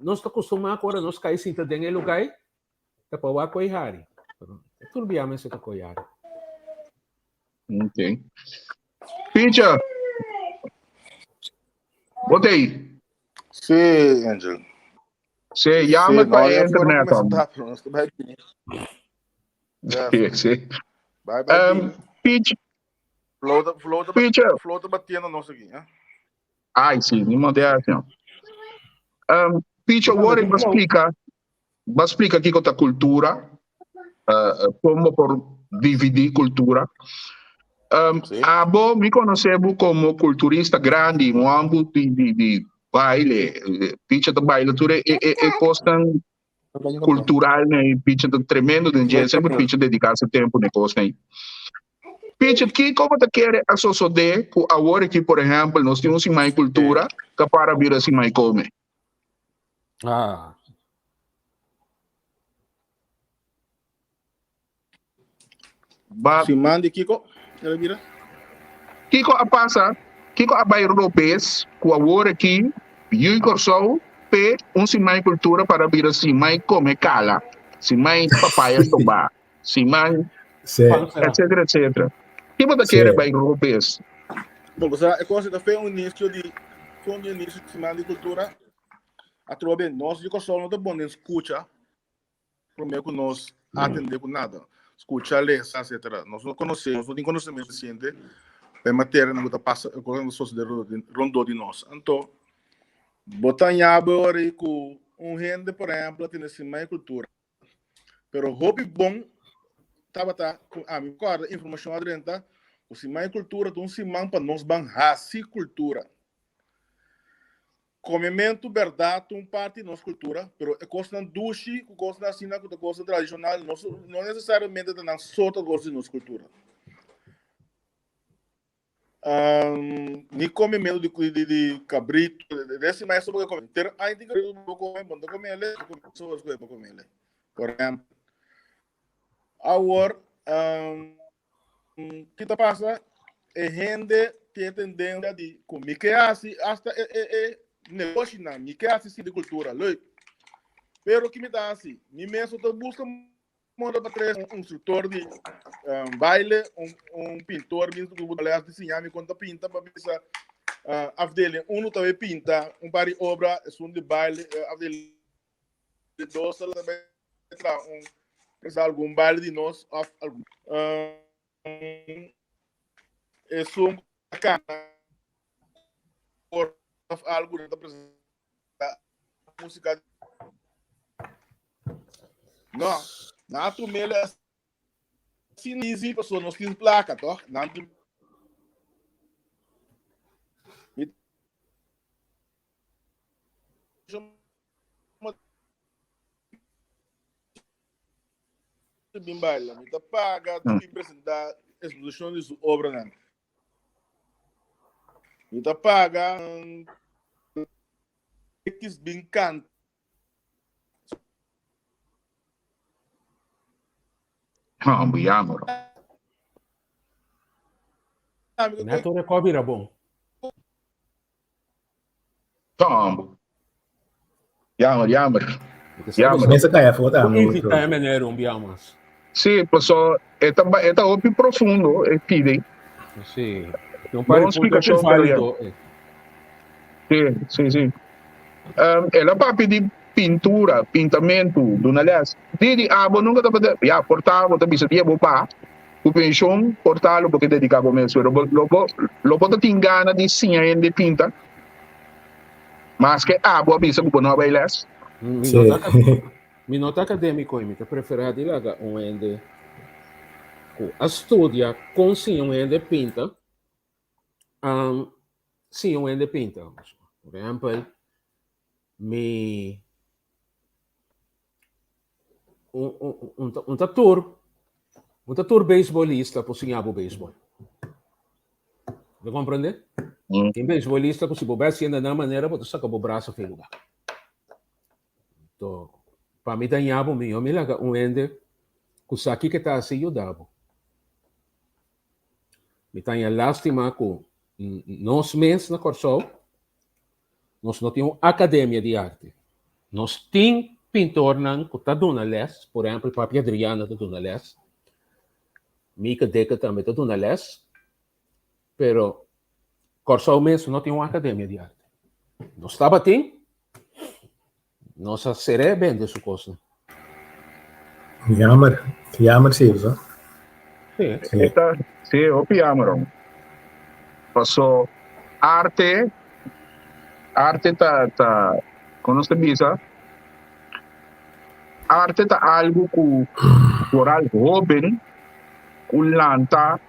Nós estamos acostumados agora, nós caímos em um lugar, depois vai com Harry. Tudo bem, mas você está com Harry. Ok. Picha, Botei. Sim, Angel. Você chama para a internet. Sim, sim. Bye, bye. Pitch. Flota batendo nosso aqui, né? Ai, sim, me mandei assim. Pitch, agora vai explicar aqui com a cultura, como por dividir cultura. Abo me conhecemos como culturista grande, no âmbito de baile, pitch de baile, tudo é costa cultural, né? Pitch de tremendo, de sempre pitch dedicar esse tempo de costa aí. Pitch que como te quer associar com agora que, por exemplo, nós temos mais cultura, que para vir assim mais come. Ah. Si mandi Kiko, ela vira. Kiko a passa, Kiko a bairro europeu, com agora aqui, eu corso, pe si mais cultura para vir assim mais come cala, si mais papaya soba, si mais etc, etc. Que você quer bairro europeu? Bom, você é coisa da foi início de si mandi cultura. A trobe nós de só não tá bom escuta, primeiro que nós atender com nada, escuta ler, etc. Nós não conhecemos, não tem conhecimento suficiente para matéria não tá passa quando só de rondou de nós. Então, botar em agora com gente, por exemplo, tem assim mais cultura. Pero hobby bom tava me acorda informação adrenta, o si mais cultura, então se man para nós ban raci cultura. Comimento, verdade, parte da nossa cultura, mas é coisa duche, coisa assim, coisa tradicional, não necessariamente na outra coisa da nossa cultura. Nem comimento de cabrito, desse mais sobre comer. Aí tem que comer, bom, comer ele, pessoas que comer ele. Por exemplo, agora, que tá passa é gente que tem tendência de comer que assim, hasta negócio não, me quer assistir de cultura, look. Pero que me dá assim, me mesmo tô buscando manda para trás instrutor de baile, pintor, mesmo que aliás desenhar me conta pinta para pensar afdele, também pinta, par de obra, é de baile, afdele dois também tra pensar algum baile de nós, algum é cana por algo da música não na tumela assim easy pessoa nós temos placa tá na bimbala me tá paga de apresentar exposição de obra não me tá paga que brincando. Yammer. Neto recobre era bom. Tom. Yammer. Nessa caia foda. Evitar menere biamas. Sim, pessoal, é opi profundo, é pide. Sim. Tem par de explicação válido. Sim. Ela para pedir pintura, pintamento, aliás, didi nunca tá para já portava, tá bisa dia bopa, o pension portalo porque dedicar para mesmo, logo tá tem gana de sinha de pinta, mas que bisa que não vai les. Mi nota acadêmico me prefere de laga ende a studia con ende pinta, ende pinta, por exemplo. Un tatur beisbolista cozinhava o beisebol. Você compreende? Tem beisbolista que se bobear ainda na maneira para sacar o braço feio lugar. Então, para mim danhava eu me laga ende que aqui que está assim eu dava. Me tenha lástima com nós mesmos na Corsol. Nós não temos academia de arte. Nós temos pintor que está dando les, por exemplo, Papi Adriana está dando les. Mica Deca também está dando les. Pero, Corsol mesmo não tem uma academia de arte. não estava tem, nossa seré bem dessa coisa. Jammer sim, só. Sim. Sim, o piano. Passou arte tá, quando você diz, arte tá algo que coral joven, un lanta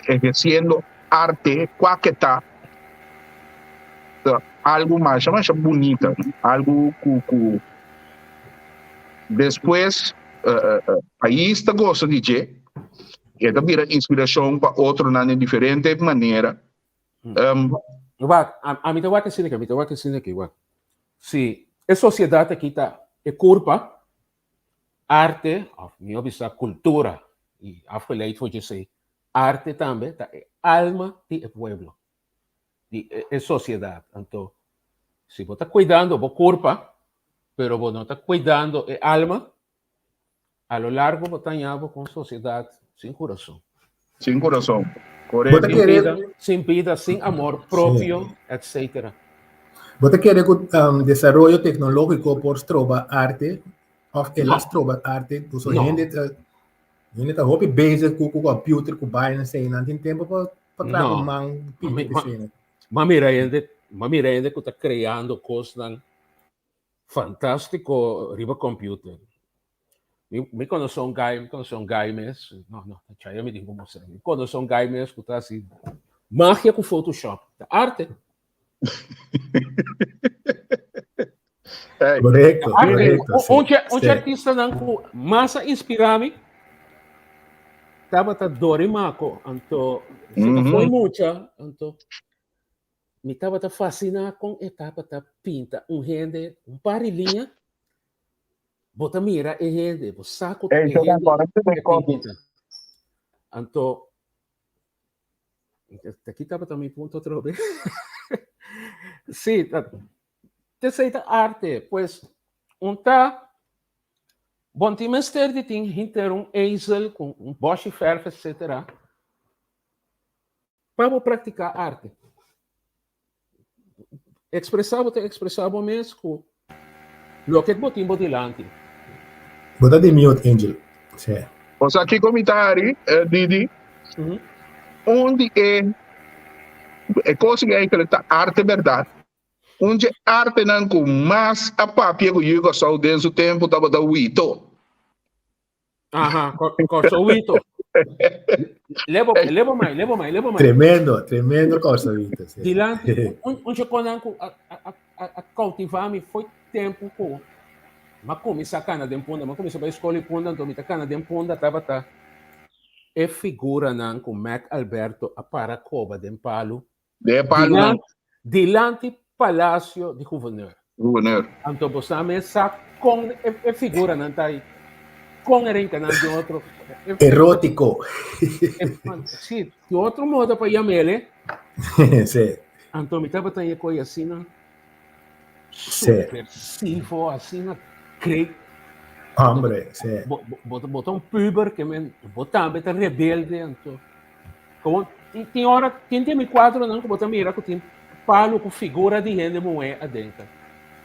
ejerciendo arte, cuaqueta, algo más bonita, ¿no? Algo que después ahí está gozo DJ, y esta mira inspiración para otro de diferente manera. A mim vai que sim aqui, se a sociedade aqui tá é culpa arte, minha visão cultura e afgeleid voor je sei, arte também tá é alma de pueblo, de sociedade. Então, se você está cuidando a culpa, pero você não está cuidando a alma, a lo largo você está com sociedade sem coração. Sin corazón. Correcto. Sin vida, sin amor propio, etc. ¿Você quer que desarrollo tecnológico por trova arte? Of elas trova arte? Dus gente tá hopi bezig com computer, com baia, não sei, não tem tempo para trabalhar man. Mas mira ainda que está criando coisas fantástico riba computer. Me quando são gamers, não, já me digo como sempre. Quando são gamers, que tá assim, magia com Photoshop, arte. Correto. Onde artista não massa inspirame, tava Dorimaco, então foi muita, então me tava fascinado com etapa pinta rende, par de linha. Bota mira e rende, o saco e rende. Então, aqui estava também ponto outra vez. Sim, terceira arte, pois bom time de tem easel com Bosch ferro, etc. Para praticar arte. Expressava mesmo o que botimos delante. Bota de mute, Angel. Sim. O sea, aqui comentário, Didi, onde é coisa que é arte verdade. Onde arte não com mais a papia que eu gosto desde o tempo da Wito. Corso Wito. Leva mais. Tremendo Corso Wito. Delante, onde quando a cultivar-me foi tempo com mas começa a cana de ponta, mas começa a escola de ponta, então me cana de ponta tava é figura não com Mac Alberto a Paracoba de Palo. Delante Palácio de Governor. Então você mesa com é figura não tá aí. Com erenca não de outro erótico. Sim, de outro modo para chamar. Sim. Então me tava aí coisa assim, não. Super silfo assim, não. Hombre, sim. Botou puber que botar rebelde, então. Como tem hora, tem me quadro não que botar mira que tem palo com figura de gente moe adentro.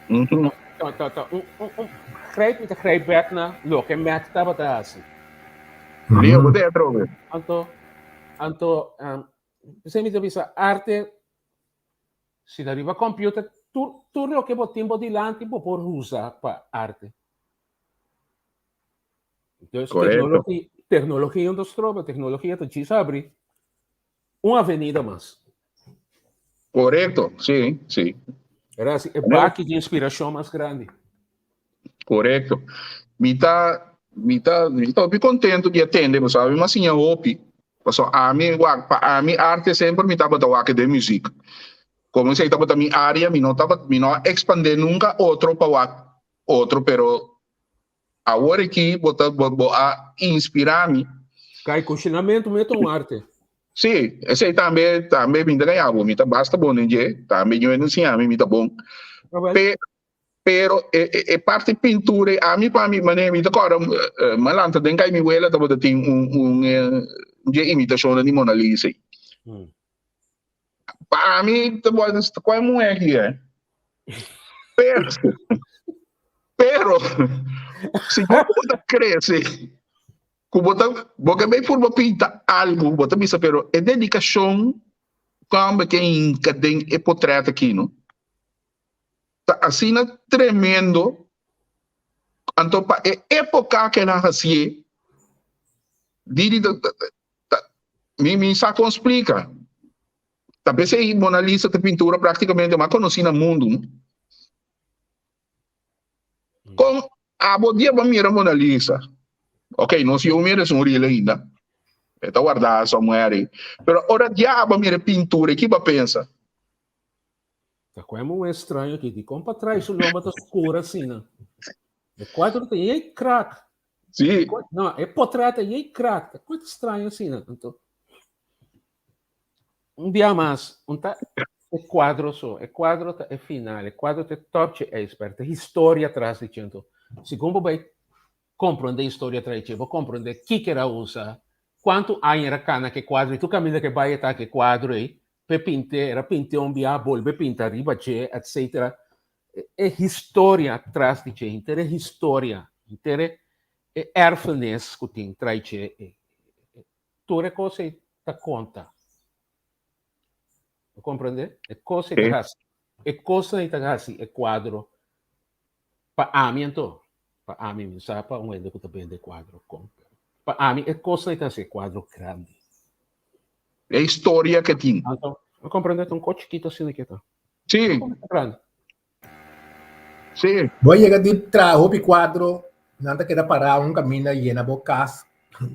Então, creio back na lo que me estava assim. Leo de outro. Então, você me diz arte se deriva computer tudo o que botimos delante por usar para arte. Então, tecnologia onde trova, tecnologia te abre uma avenida mais. Correto, sim. Era assim, é baque de inspiração mais grande. Correto. Me tá bem contente de atender, sabe? Mas sim, a mim arte sempre me tava da de música. Como se estava da minha área, me não expandir nunca outro para outro, pero agora aqui a inspirar-me. Cai cozinamento, meto arte. Sim, esse também me dá ganhar, me tá basta bom, né? Também eu não sei, me tá bom. Pero parte pintura, a mim para mim, me tá agora, malanta den cai me wela, tava tem imitação de Mona Lisa. para mim, qual é muito aqui, Pero, se você cresce, você bem por pinta algo, você pensa, pero é dedicação como que em cadem é portreto aqui, não? Tá assim tremendo. Então, é época que ela fazia, me saco explica. Talvez aí Mona Lisa de pintura praticamente mais conhecida no mundo, não? Com a bodia para mirar Mona Lisa. Ok, não se eu miro é um real ainda. Está guardado somewhere aí. Pero ora já para mirar pintura, que vai pensar? Tá como estranho aqui, de como para trás o lomba tá escura assim, né? O quadro tem aí crack. Sim. Não, é portrato e aí crack. Tá quase estranho assim, né? Então, dia mais, é quadro só, é quadro é final, é quadro é top é esperto, é história atrás de tanto. Se como vai compreender a história atrás de, vou compreender o que era usa, quanto aí era cana que quadro, e tu caminha que vai estar que quadro aí, para pintar, era pintar um dia, volver pintar riba, etc. É história atrás de gente, é história, é erfenis que tem atrás de, toda a coisa está conta. Compreender? É coisa que é coisa que é quadro para mim então, para mim sabe para um ainda que também de quadro para mim é coisa que é quadro grande. É a história que tem. Então, eu compreendo um coche que assim aqui tá. Sim. Grande. Sim. Voy a llegar de trabajo pi quadro, nada queda parado, un camino llena bocas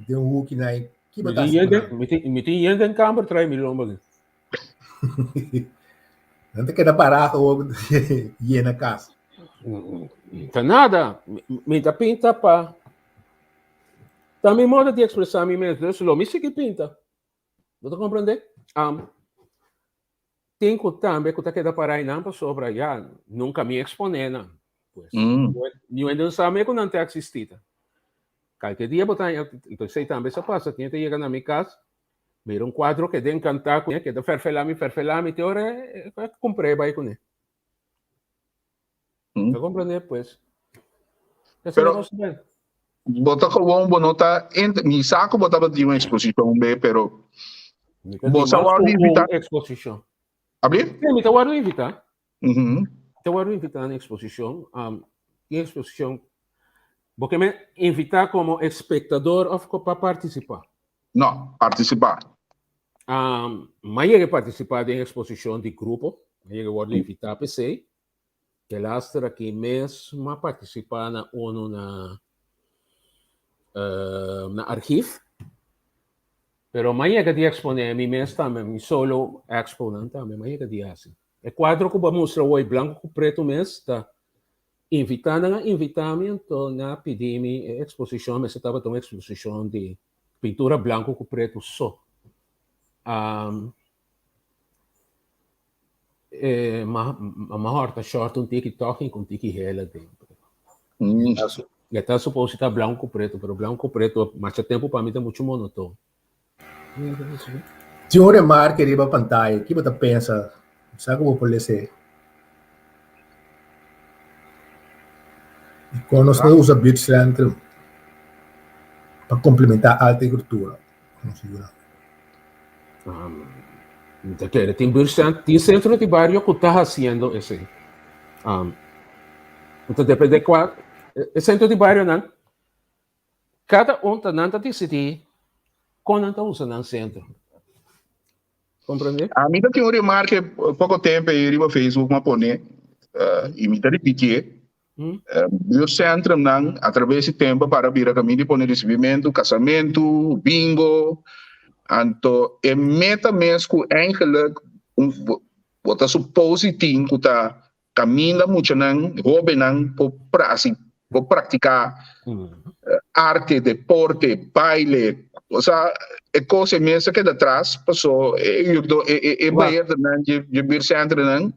de un hook na aí. Que botar Me tem em câmera trai me lomba. Nada queda parado llena casa. Tá nada, me tá pinta para também modo de expressar mim mesmo, isso me que pinta. Você compreende? Tem que também que tá queda parar não para sobra já, nunca me exponendo, pues. Eu ainda não sabe que não tem existido. Qualquer dia botar, então sei também essa passa, tinha que chegar na minha casa, mira quadro que de encantar com que de ferfelame, te ora comprei vai com ele. Você compreende, pues? Pero bota como bonota mi saco botava de uma exposição B, pero você vai invitar exposição. Abrir? Sim, te vou invitar. Te vou invitar na exposição. E exposição, porque me invitar como espectador ou para participar? Não, participar. Mas eu participar da exposição de grupo, eu vou invitar a PC, que lá está aqui mesmo participar na ONU na arquivo. Pero amanhã que dia exponer a mim mesmo também, solo exponente também, amanhã que dia assim. É quadro que vamos mostrar o branco com preto mesmo, está invitando a invitamento na pedir-me exposição, mas estava uma exposição de pintura branco com preto só. Uma horta short um TikTok com tiki hela dentro. Já está suposto estar branco com preto, mas branco com preto, mas o tempo para mim é muito monótono. Se um remarque ali para pantalla, que você pensa? Sabe como pode ser? Quando nós usa Beat Center para complementar a alta agricultura, tem centro de bairro que está fazendo esse. Então depende de qual centro de bairro não. Cada está não decidir quando está usando no centro. Compreende? A mim tem um remarque pouco tempo aí no Facebook uma pone e me repetir. O centro não através do tempo para vir a caminho de poner recebimento, casamento, bingo. Então, é meta mesmo eigenlijk wat is positief que tá caminha muito não, hobby não, por praticar arte, deporte, baile, ou seja, é coisa mesmo que atrás passou, é bairro não, de vir centro não,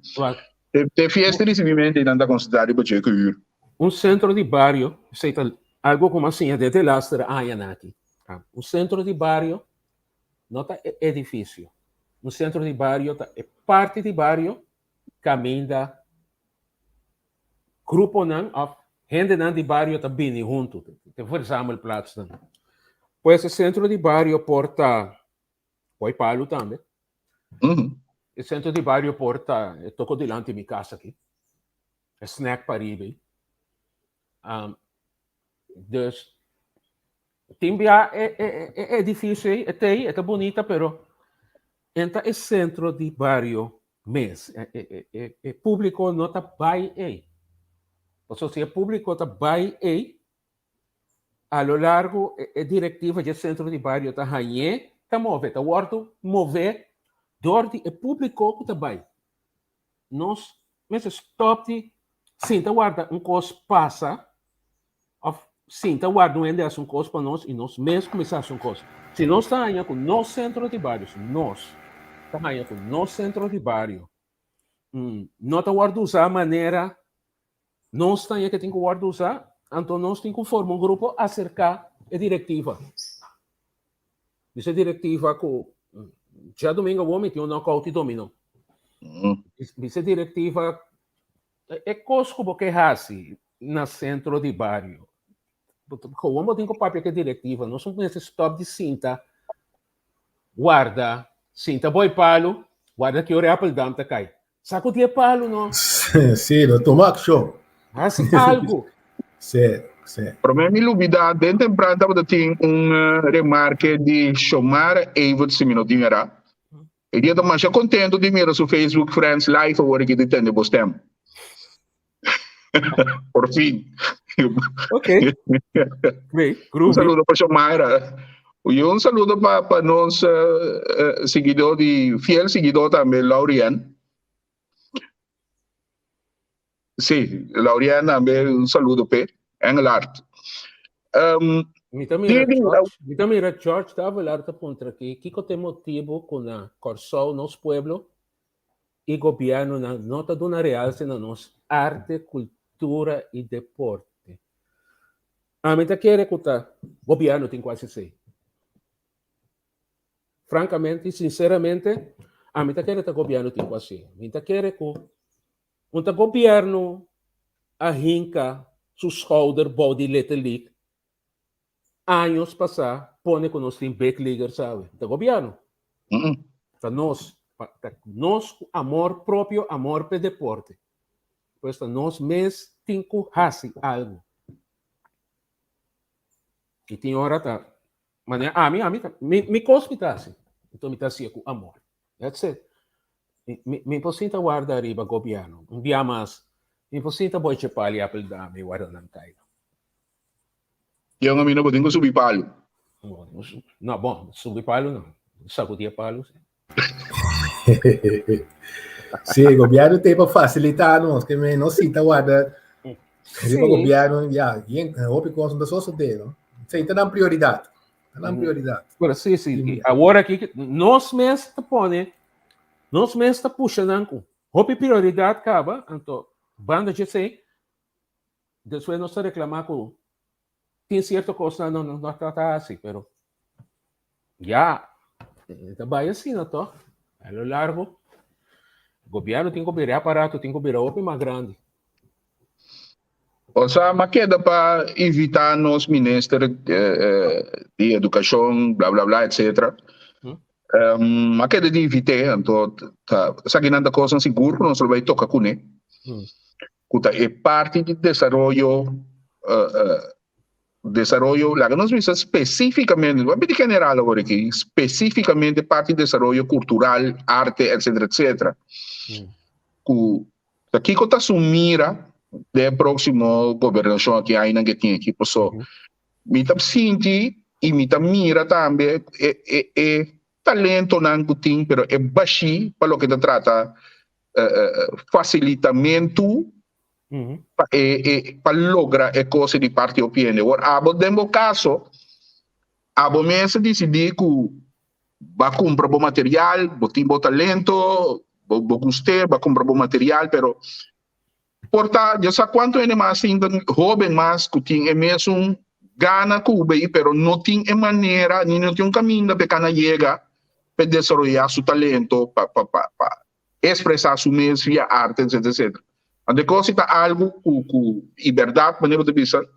de festa de recebimento e não da considerar para chegar um centro de bairro, algo como assim, desde lastra, aqui. Um centro de bairro, não é edifício. um centro de bairro é parte de bairro caminha grupo não of gente não de bairro tá bem junto te versamos plaats não pois esse centro de bairro porta poi palo também o centro de bairro porta toco delante de minha casa aqui snack para ir dus Timbia é difícil, é bonita, pero entra é centro de bairro mês. É público não está vai aí. Ou seja, o público está vai aí, a lo largo é diretiva de centro de bairro está aí, está mover, está ordo mover, dorte é público que está vai. Nós, mas stop de, sim, tá guarda coisa passa, sim, está guardando ainda coisa para nós e nós mesmos começamos coisa. Se nós estamos aí com nosso centro de bairro, nós estamos aí com nosso centro de bairro, não está guardando usar a maneira, nós estamos aí que tem que guardar usar, então nós temos que formar grupo acerca da diretiva. Essa diretiva que já domingo o homem tem knockout dominó. Essa diretiva é coisa que é assim no centro de bairro. O homem tem que papel que é diretiva, nós somos nesse stop de cinta, guarda, cinta boi palo, guarda que o Apple dam tá cai. Saco de palo, não? Sim, no tomac show. Assim, algo. Sim. Para mim, me lubida, bem temprano, eu tenho remarque de chamar Evo Seminotinho era. E dia da manhã, contento de mirar no Facebook Friends Live, agora que detende o tempo. Por fim. Ok. Um saludo para Chamara. E um saludo para nós seguidor fiel seguidor também, Laurian. Sim, Laurian também um saludo para Engelhardt. Me também era George, estava lá para contra aqui. Que tem motivo com a Corsol, nosso pueblo, e governo na nota de uma realce na nossa arte, cultura e deporte. A mim quer escutar, o governo tem quase sei. Francamente, sinceramente, a mim quer que o governo tem quase sei. A mim quer que o governo arranca seu shoulder body little league. Anos passar, põe que nós temos backligger, sabe? O governo. Para nós, amor próprio, amor para deporte. Pois nós mesmos temos que fazer algo. E tem hora tá. Mas me cospita assim. Então me tá assim com amor. That's it. Me posita guarda arriba governo. Um dia mais. Me posita boy chepali apel da me guarda nan tayo. Yung amin na buding ko subi palo. Não, bom, subi palo não. Sacudia palo. Sim, o governo tem para facilitar nós, que não sinta guarda. O governo, já, houve coisa da sociedade, não? Sim, está dando prioridade. Está dando prioridade. Agora, sim. Agora aqui, nós mesmos está pondo, nós mesmos está puxando, houve prioridade, acaba, então, banda de sei, depois nós reclamar que tem certa coisa não trata assim, pero já, trabalha assim, não tô? A lo largo, o governo tem que virar aparato, tem que virar outro mais grande. O sea, mas queda para evitar nos ministros de educação, blá blá blá, etc. Mas queda de evitar, então, sa ginanda coisa seguro, não só vai tocar com ele. Kuta é parte de desenvolvimento, lá que nós vimos especificamente, não é bem general agora aqui, especificamente parte de desenvolvimento cultural, arte, etc, etc. Aqui que está sumira da próxima governação que ainda que tem aqui, pessoal, me tá senti e me tá mira também talento não que tem, pero é baixo para o que se trata facilitamento para lograr a coisa de parte opinião. Agora, no caso, a mesmo decidir que vai comprar bom material, vai ter bom talento, vai gostar, vai comprar bom material, pero porta, já sabe quanto é mais ainda jovem mais que tem mesmo gana que o bem, pero não tem maneira, nem não tem caminho para que chegar para desarrollar su talento, para expressar su mes via arte, etc, etc. Ande coisa tá algo e verdade, maneira de pensar. O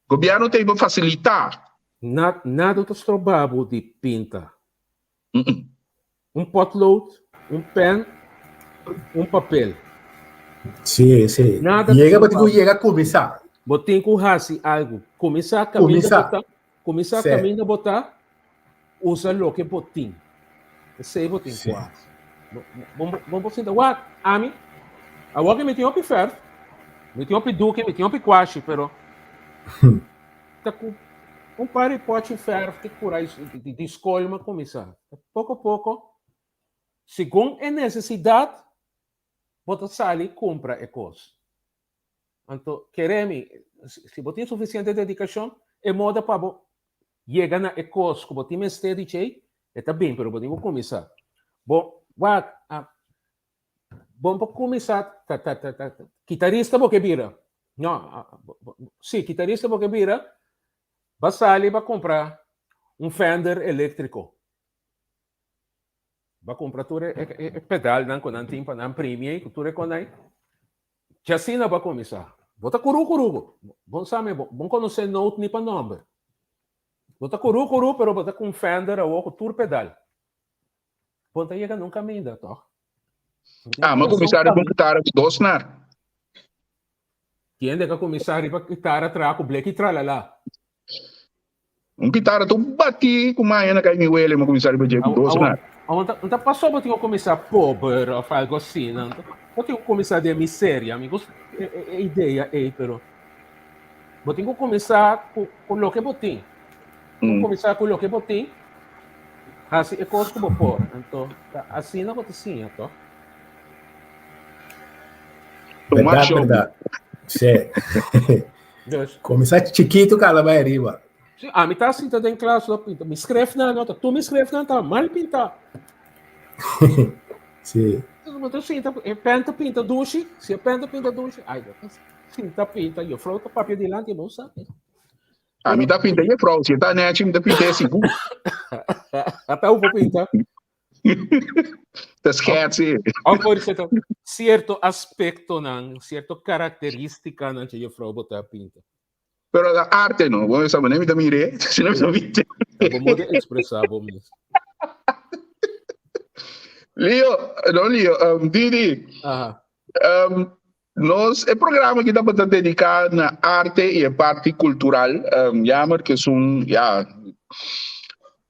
governo tem que facilitar. Nada do trabalho de pinta. Potlood, pen, papel. Sim, sim. Nada chega a começar. Botem com raci algo. Começar a caminhar, começar a caminhar, botar, usa lo que botim. Sei botim quase. Vamos sentar. What? Ami? Agora que me tinha que ferro. Me tinha que duque, me tinha que quache, pero tá com par de pote ferro que por aí de escolha uma começar. Pouco a pouco, segundo a necessidade, bota sali e compra e coisa. Então, queremos, se você tem suficiente dedicação, é moda para chegar na coisa que você está dizendo, está bem, mas você vai começar. Bom, vamos começar. Guitarrista porque vira. Não, sim, guitarrista porque vira. Vai sair para comprar Fender elétrico. Vai comprar tudo pedal, não com timpa, não premium, tudo com aí. Já assim não vai começar. Bota curu. Bom sabe, bom conhecer note nem para nome. Bota curu, pero bota com Fender ou com tudo pedal. Ponta chega num caminho, tá? Mas começar a guitarra de dosnar. Quem é que começar a guitarra traco, black e tralala? Guitarra tu bati com mais na caminho ele, mas começar a dosnar. Então passou para começar pobre ou algo assim, não? Porque começar de miséria, amigos, é ideia aí, pero vou ter que começar com o que botem. Começar com o que botem. Assim é coisa que vou pôr. Então, assim não vou ter sim, então. Verdade. Sim. Começar chiquito, cara, vai arriba. Me tá assim, tá em classe, pinta. Me escreve na nota. Tu me escreve na nota, mal pintar. Sim. Então, sim, penta, pinta, duche. Se penta, pinta, duche. Ai, sim, tá pinta. Eu frota papel de lá, não sabe. Me dá pinta e frota. Se tá net, me dá pinta assim. Até eu vou pintar. Tá esquece. Por certo aspecto, não, certa característica, não, que eu frota botar pinta. Pero a arte no, vamos a ver, me da mire, se não me viste. Vamos expressar, vamos. Leo, Didi, nós, o programa que dá para dedicar na arte e a parte cultural, jammer que são,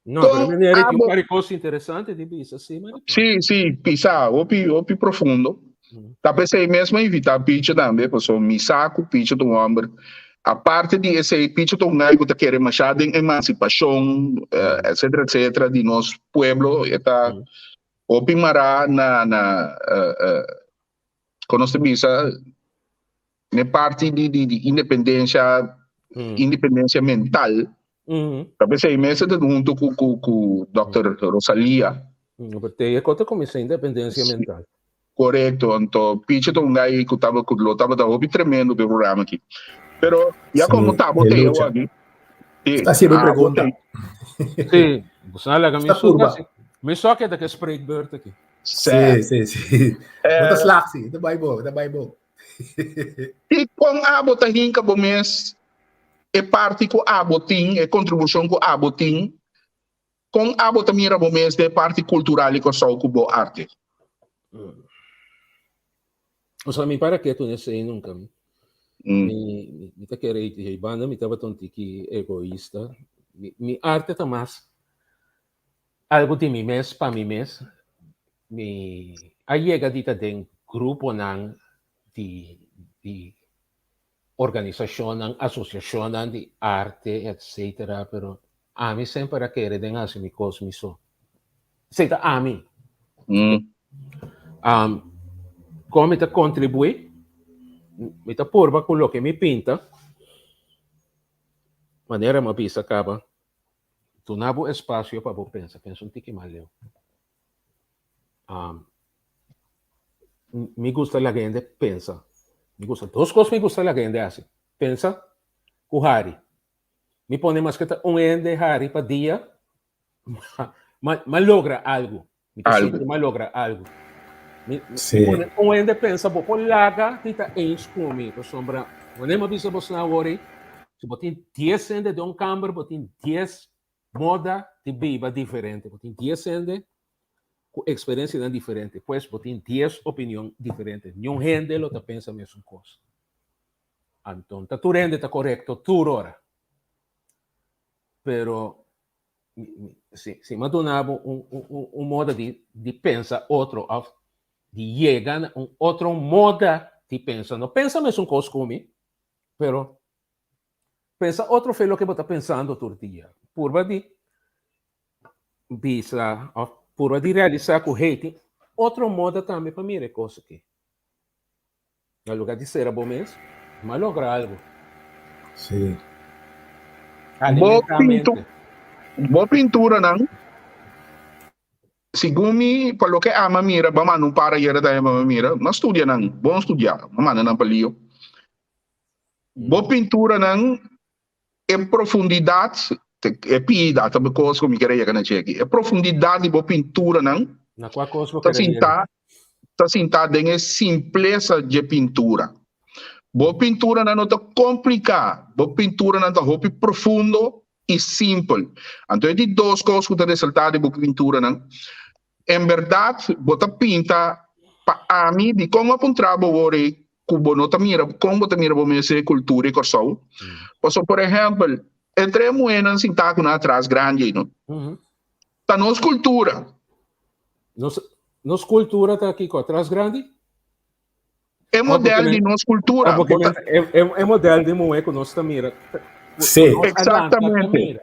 não, para mim era uma coisa interessante de isso, assim, mas... Sim, pisar, opi profundo. Tá pensei mesmo invitar picha também, porque sou me saco picha do homem. A parte de esse pitch do algo que quer machado em emancipação, etc, de nosso pueblo, está opimara na conoscimisa na parte de independência mental. Talvez aí mesmo junto com Dr. Rosalia. Porque é quando começa a independência mental. Correto, então pitch do algo que estava da tremendo do programa aqui. Pero ya sí, como está, botei eu aqui. Está sempre pergunta. Sim, você não liga me só que é daquele spreekbeurt aqui. Sim. Bota slaxi, da Bible. E com a botahin que mês é parte com a botin, é contribuição com a botin. Com a botamira mês é parte cultural e com só com a arte. O sea, me para que tu nesse aí nunca. Me tá querendo de banda, me tava tão tiki egoísta. Me arte tá mais algo de mim mesmo, para mim mesmo. Aí chega dita de grupo não de organização, não associação não de arte, etc. Pero a mim sempre quer de assim me cosmiso. Sei tá a mim. Como te contribui? Me tá porba com o que me pinta, maneira uma pisa acaba, tu nabo espaço para você pensar, pensa tiki maleu. Me gusta a gente pensa, me gusta duas coisas, me gusta a gente assim, pensa com Harry, me põe mais que um ende Harry para dia, mas logra algo. Algo. Mas logra algo. Sim. Quando ainda pensa, por larga, tita eens comigo, sombra. Quando eu penso, você não worry, se você tem 10 ende de câmara, você tem 10 moda de biba diferente, você tem 10 ende com experiência diferente, pois você tem 10 opiniões diferentes. Nenhum gente lo tá pensa a mesma coisa. Então, tu rende está correto, tu hora. Pero se madonava modo de pensar outro, de chegar a outro modo de pensar. Não pensa mesmo coisa comigo, pero pensa outro felo que você está pensando todo dia. Purva de visa, purva de realizar com hate, outro modo também para mim é coisa que, no lugar de ser bom mesmo, mas logra algo. Sim. Boa pintura, não? Segundo pelo que ama mira, ba não para ir da ama mira, mas estudia não, bom estudar, mas não palio. Boa pintura não é profundidade, é pida, também coisa como queria que não chegue. É profundidade de boa pintura não. Na qual coisa tá sentado em simpleza de pintura. Boa pintura não tá complicada, boa pintura não tá roupa profundo e simples. Então, é de duas coisas que resultado de boa pintura não. Em verdade, bota pinta para mim de como apontar agora como não tá mira, como tá mira para essa cultura e coisa. Por exemplo, entre moedas sentado na atrás grande, não. Tá nossa cultura. Nossa cultura tá aqui com atrás grande. É modelo de nossa cultura. É modelo de moeda que nós mira. Sim, exatamente.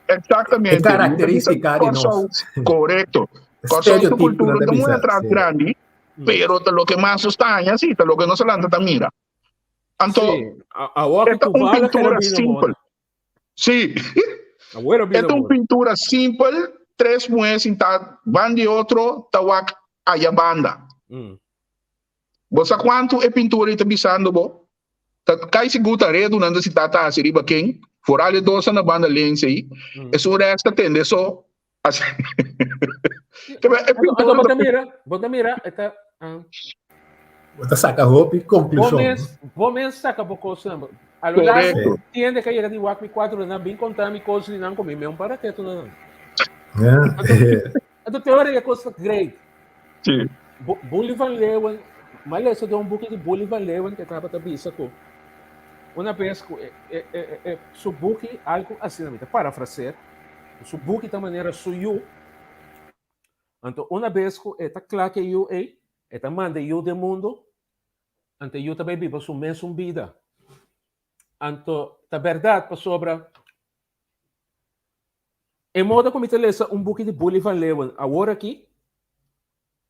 Exatamente. É característica de nós. Correto. Nossa cultura está muito atrás grande, pero lo que mais está aí, assim, lo que não se lança mira. Então, é uma pintura simples. Sim. É uma pintura simples, três moedas van de outro, tawak a banda. Você quanto é pintura está pisando, bo? Cai segura redo nanda se tata a riba quem, forale dosa na banda lense aí, é só resta tende só. Bota mira, está. Bota saca roupa e conclusão. Vou saca pouco samba. A lo largo tiende que ir de Wacmi 4 na bem contar mi coisa de não comer um paraqueto não. A teoria é coisa great. Sim. Bully Van Leeuwen, mas essa de book de Bully Van Leeuwen que estava também sacou. Uma vez que su book algo assim, parafrasear, su book da maneira suyo. Então, uma vez que está claro que eu está manda eu do mundo, então eu também vivo sua mesma vida. Então, a verdade para sobra é moda como te lesa book de Bully Van Leeuwen agora aqui.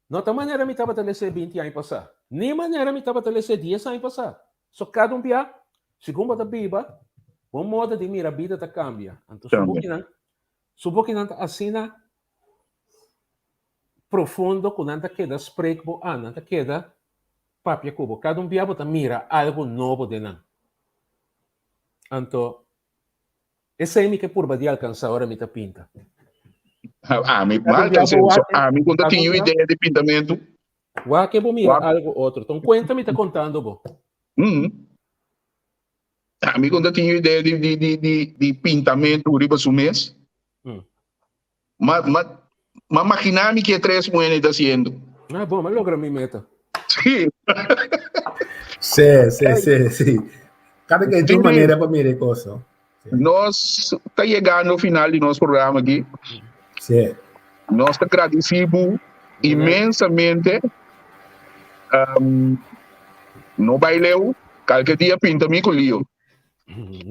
Não da maneira me estava a ler 20 anos passar. Nem maneira me estava a ler 10 anos passar. Só cada dia, segundo a Bíblia, uma moda de mira a vida está cambia. Então, subo que não assina profundo com nada queda espreco, nada queda papia cubo. Cada dia você mira algo novo de não. Então, esse é que por de alcançar agora me pinta. Me conta tinha ideia de pintamento. Que vou mirar algo outro. Então, conta me está contando, bo. Me conta tinha ideia de pintamento riba su mês. Mas imaginar-me que é 3 moedas está sendo. Bom, mas logra minha meta. Sim. Sim. Cada que tem uma maneira para mirar coisa. Nós está chegando no final do nosso programa aqui. Sim. Nós agradecemos imensamente. No baileu, qualquer dia pinta-me com Leo.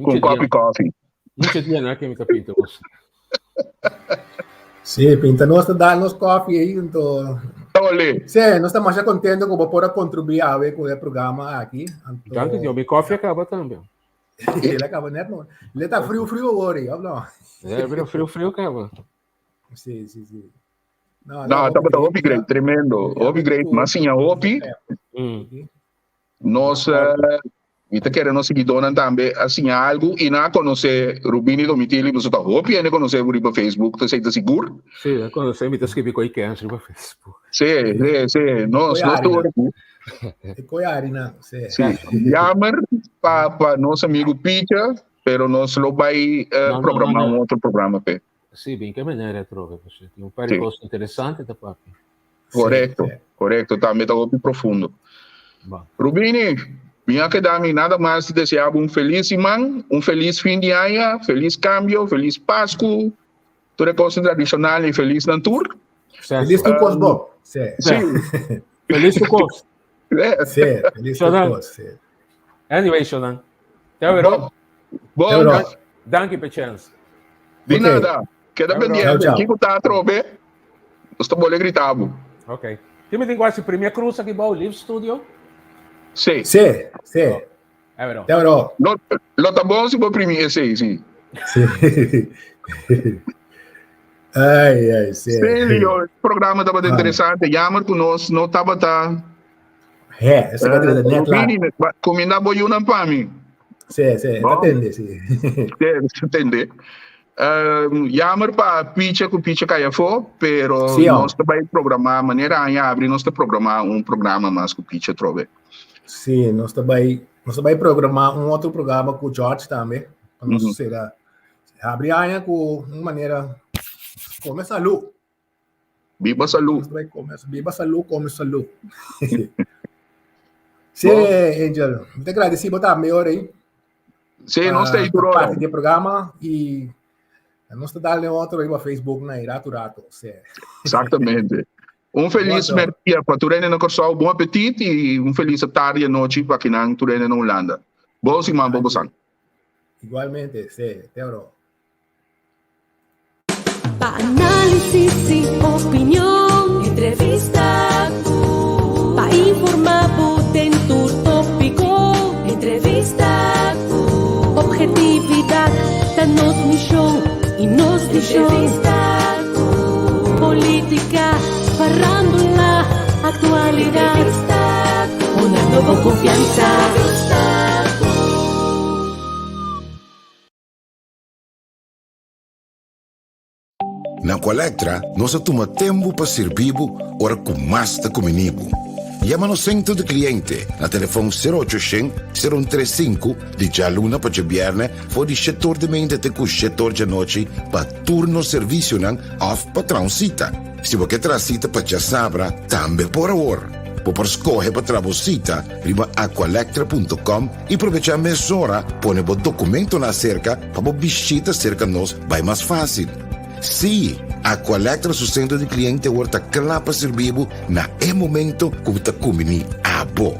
Com coffee. Muito dia, né, que me pinta você. Sim, pinta nós dá nos coffee aí, então. Sim, nós estamos já contentes com poder contribuir com o programa aqui. Tanto que o meu coffee acaba também. Ele acaba, né? Ele está frio agora, não? Frio acaba. Sim. Não, tá upgrade, tremendo. Upgrade, mas sim, a OP. Nós Mita querendo seguir dona também assim algo e não conhecer Rubini Domitili, você tá hopi e conhecer o Facebook, você está seguro? Sim, quando você me escrevi com o Ike no Facebook. Sim, nós estou Coiari, não. Sim. Jammer para nosso amigo Peter, pero nós lo vai programar um outro programa pe. Sì, bem che maneira trova, você tem par de coisas interessantes da papi. Correto, também está muito profundo. Rubini, minha que dá nada mais te desejar feliz semana, feliz fim de ano, feliz cambio, feliz Páscoa, toda coisa tradicional e feliz Natur. Feliz tu Bob. Sim. Feliz tu cos. Sim, feliz tu cos. Anyway, Shonan. Tchau, Bom, danke per chance. De nada. Queda pendiente. Aqui que tá trobe. Estou bolé gritado. Ok. Time tem quase primeira cruz aqui para o Live Studio. Sim. É verdade. Lo tá bom se for primeiro, sim. Ai, sim. O programa estava interessante. Jammer que nós não estava essa cadeira da net lá. Comida boiuna para mim. Sim, atende, sim. Entende. Jammer para picha que picha caia for, pero nós também programar maneira a abrir nós programar programa mais que picha trove. Sim, nós também programar outro programa com o George também, para nós será abrir a com uma maneira come saúde. Viva saúde. Viva saúde, come saúde. Sim, Angel, muito agradecido por melhor aí. Sim, nós temos parte do programa e nós estamos outro aí no Facebook na Rato. Exatamente. Feliz merdia para Turene no Corsal, bom apetite e feliz tarde e noite para quem não Turene na Holanda. Boa semana, boa semana. Igualmente, sim, Teoro. Análisis y opinión, entrevista, pa informar en tu tópico, entrevista, objetividad, danos mi show y nos dice política, farándula, actualidad, una nueva confianza. Na Colectra, nós toma tempo para servir ora com mais da comunibo. Llama no centro de cliente na telefone 0800-035 de jaluna para viernes for de setor de mente até com setor de noite para turno serviço não off patrão cita. Se você quer cita para já sabra, também por hora. Por escolher para trabalhar riba aqualectra.com e aproveitar a mesura, põe o documento na cerca para visita cerca nós vai mais fácil. Sim, a Colectra su centro de cliente horta clapa servibo na momento que está comendo a bo.